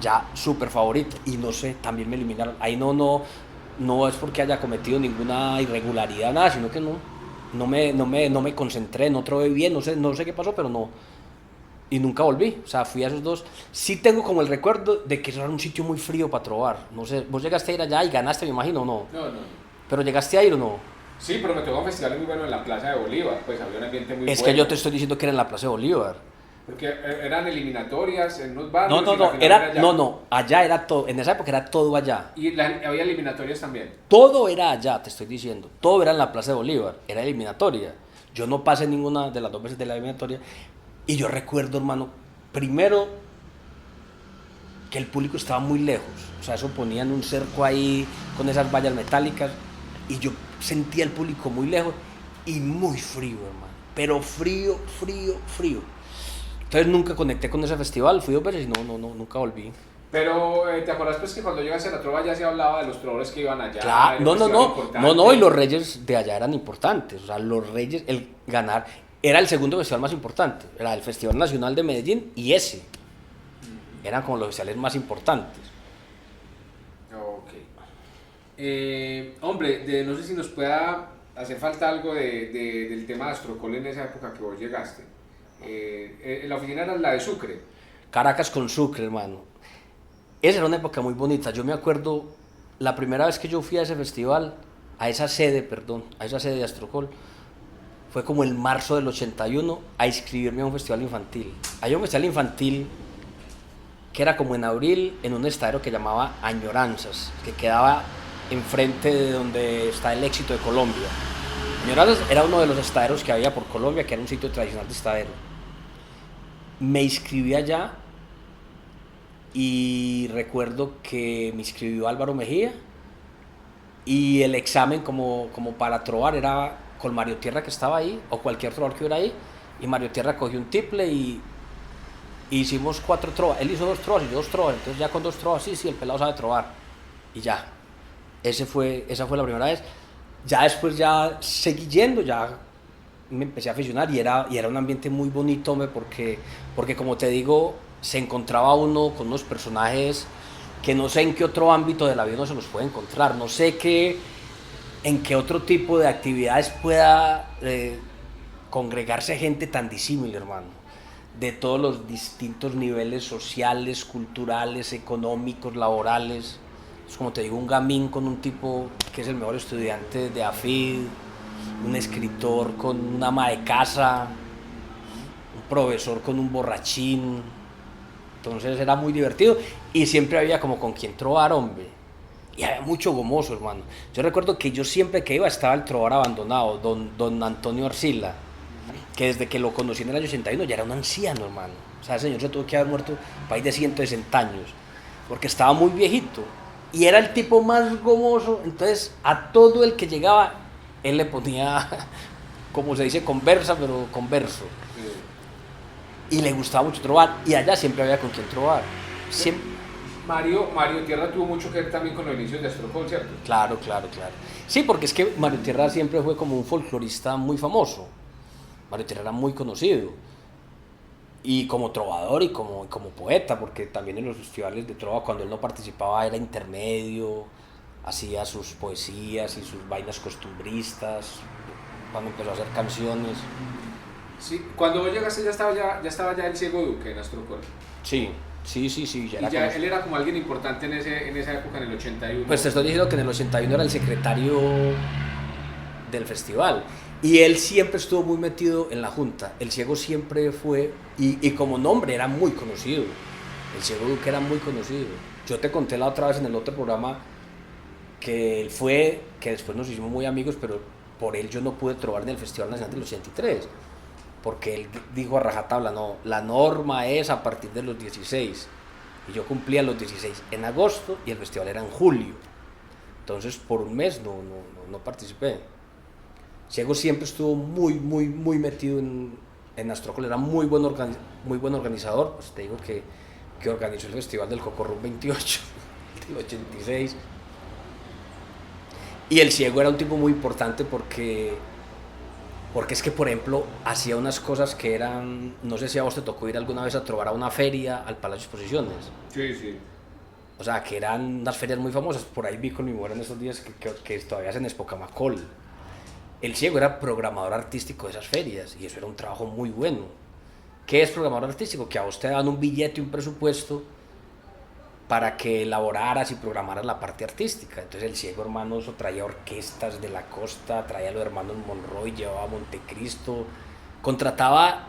Speaker 2: ya súper favorito, y no sé, también me eliminaron. Ahí no no es porque haya cometido ninguna irregularidad, nada, sino que no me concentré, no trabajé bien, no sé qué pasó, pero no. Y nunca volví, o sea, fui a esos dos. Sí tengo como el recuerdo de que eso era un sitio muy frío para trobar. No sé, vos llegaste a ir allá y ganaste, me imagino, ¿o no?
Speaker 1: No.
Speaker 2: ¿Pero llegaste a ir o no?
Speaker 1: Sí, pero me tocó un festival muy bueno en la Plaza de Bolívar, pues había un ambiente muy bueno.
Speaker 2: Es que yo te estoy diciendo que era en la Plaza de Bolívar.
Speaker 1: Porque eran eliminatorias en unos barrios.
Speaker 2: Allá era todo, en esa época era todo allá.
Speaker 1: Y había eliminatorias también.
Speaker 2: Todo era allá, te estoy diciendo. Todo era en la Plaza de Bolívar, era eliminatoria. Yo no pasé ninguna de las dos veces de la eliminatoria. Y yo recuerdo, hermano, primero que el público estaba muy lejos. O sea, eso ponían un cerco ahí con esas vallas metálicas. Y yo sentía el público muy lejos y muy frío, hermano. Pero frío. Entonces nunca conecté con ese festival. Fui 2 veces y nunca volví.
Speaker 1: Pero, ¿te acuerdas pues que cuando llegaste a la trova ya se hablaba de los trovadores que iban allá?
Speaker 2: Claro, no, y los reyes de allá eran importantes. O sea, los reyes, el ganar, era el segundo festival más importante. Era el Festival Nacional de Medellín y ese. Eran como los festivales más importantes.
Speaker 1: Ok. Hombre, no sé si nos pueda hacer falta algo del tema de Astrocol en esa época que vos llegaste. La oficina era la de Sucre.
Speaker 2: Caracas con Sucre, hermano. Esa era una época muy bonita. Yo me acuerdo, la primera vez que yo fui a ese festival, a esa sede de Astrocol, fue como en marzo del 81 a inscribirme a un festival infantil. Hay un festival infantil que era como en abril en un estadero que llamaba Añoranzas, que quedaba enfrente de donde está el Éxito de Colombia. Añoranzas era uno de los estaderos que había por Colombia, que era un sitio tradicional de estadero. Me inscribí allá y recuerdo que me inscribió Álvaro Mejía y el examen como para trovar era con Mario Tierra, que estaba ahí, o cualquier trovador que hubiera ahí, y Mario Tierra cogió un tiple y hicimos 4 trovas. Él hizo 2 trovas y yo 2 trovas, entonces ya con 2 trovas sí, el pelado sabe trovar y ya. Esa fue la primera vez. Ya después ya seguí yendo, ya me empecé a aficionar y era un ambiente muy bonito, porque como te digo, se encontraba uno con unos personajes que no sé en qué otro ámbito de la vida uno se los puede encontrar, no sé en qué otro tipo de actividades pueda congregarse gente tan disímil, hermano, de todos los distintos niveles sociales, culturales, económicos, laborales. Es como te digo, un gamín con un tipo que es el mejor estudiante de AFID, un escritor con una ama de casa, un profesor con un borrachín. Entonces era muy divertido y siempre había como con quien trovar, hombre. Y había mucho gomoso, hermano. Yo recuerdo que yo siempre que iba estaba el trovador abandonado, don Antonio Arcila, que desde que lo conocí en el año 81 ya era un anciano, hermano. O sea, el señor se tuvo que haber muerto país de 160 años, porque estaba muy viejito. Y era el tipo más gomoso, entonces a todo el que llegaba, él le ponía, como se dice, conversa, pero con verso. Y le gustaba mucho trovar, y allá siempre había con quien trovar. Siempre.
Speaker 1: Mario Tierra tuvo mucho que ver también con los inicios de Astrocol, ¿cierto?
Speaker 2: Claro. Sí, porque es que Mario Tierra siempre fue como un folclorista muy famoso. Mario Tierra era muy conocido. Y como trovador y como poeta, porque también en los festivales de trova, cuando él no participaba, era intermedio, hacía sus poesías y sus vainas costumbristas, cuando empezó a hacer canciones.
Speaker 1: Sí, cuando vos llegaste ya estaba ya el Ciego Duque en Astrocol.
Speaker 2: Sí, ya era.
Speaker 1: Y ya él era como alguien importante en esa época, en el 81.
Speaker 2: Pues te estoy diciendo que en el 81 era el secretario del festival. Y él siempre estuvo muy metido en la junta. El Ciego siempre fue, y como nombre era muy conocido. El Ciego Duque era muy conocido. Yo te conté la otra vez en el otro programa que él fue, que después nos hicimos muy amigos, pero por él yo no pude trobar en el Festival Nacional del 83. Porque él dijo a rajatabla, no, la norma es a partir de los 16. Y yo cumplía los 16 en agosto y el festival era en julio. Entonces por un mes no participé. Ciego siempre estuvo muy metido en Astrocol, era muy buen organizador. Pues te digo que organizó el festival del Cocorrum 28, del 86. Y el Ciego era un tipo muy importante porque es que, por ejemplo, hacía unas cosas que eran, no sé si a vos te tocó ir alguna vez a trobar a una feria al Palacio de Exposiciones.
Speaker 1: Sí.
Speaker 2: O sea, que eran unas ferias muy famosas. Por ahí vi con mi mujer en estos días que todavía hacen Espocamacol. El ciego era programador artístico de esas ferias y eso era un trabajo muy bueno. ¿Qué es programador artístico? Que a usted dan un billete y un presupuesto para que elaboraras y programaras la parte artística. Entonces el ciego, hermano, eso traía orquestas de la costa, traía a los hermanos Monroy, llevaba a Montecristo, contrataba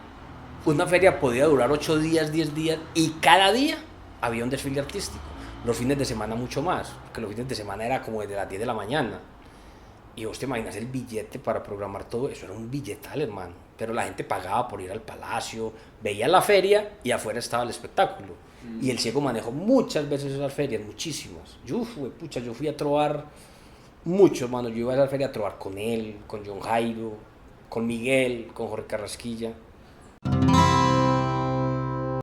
Speaker 2: una feria, podía durar 8 días, 10 días, y cada día había un desfile artístico. Los fines de semana mucho más, porque los fines de semana era como desde las 10 de la mañana. Y vos te imaginas el billete para programar todo, eso era un billetal, hermano. Pero la gente pagaba por ir al palacio, veía la feria y afuera estaba el espectáculo. Y el ciego manejó muchas veces esas ferias, muchísimas. Yo fui a trobar mucho, hermano. Yo iba a esa feria a trobar con él, con John Jairo, con Miguel, con Jorge Carrasquilla.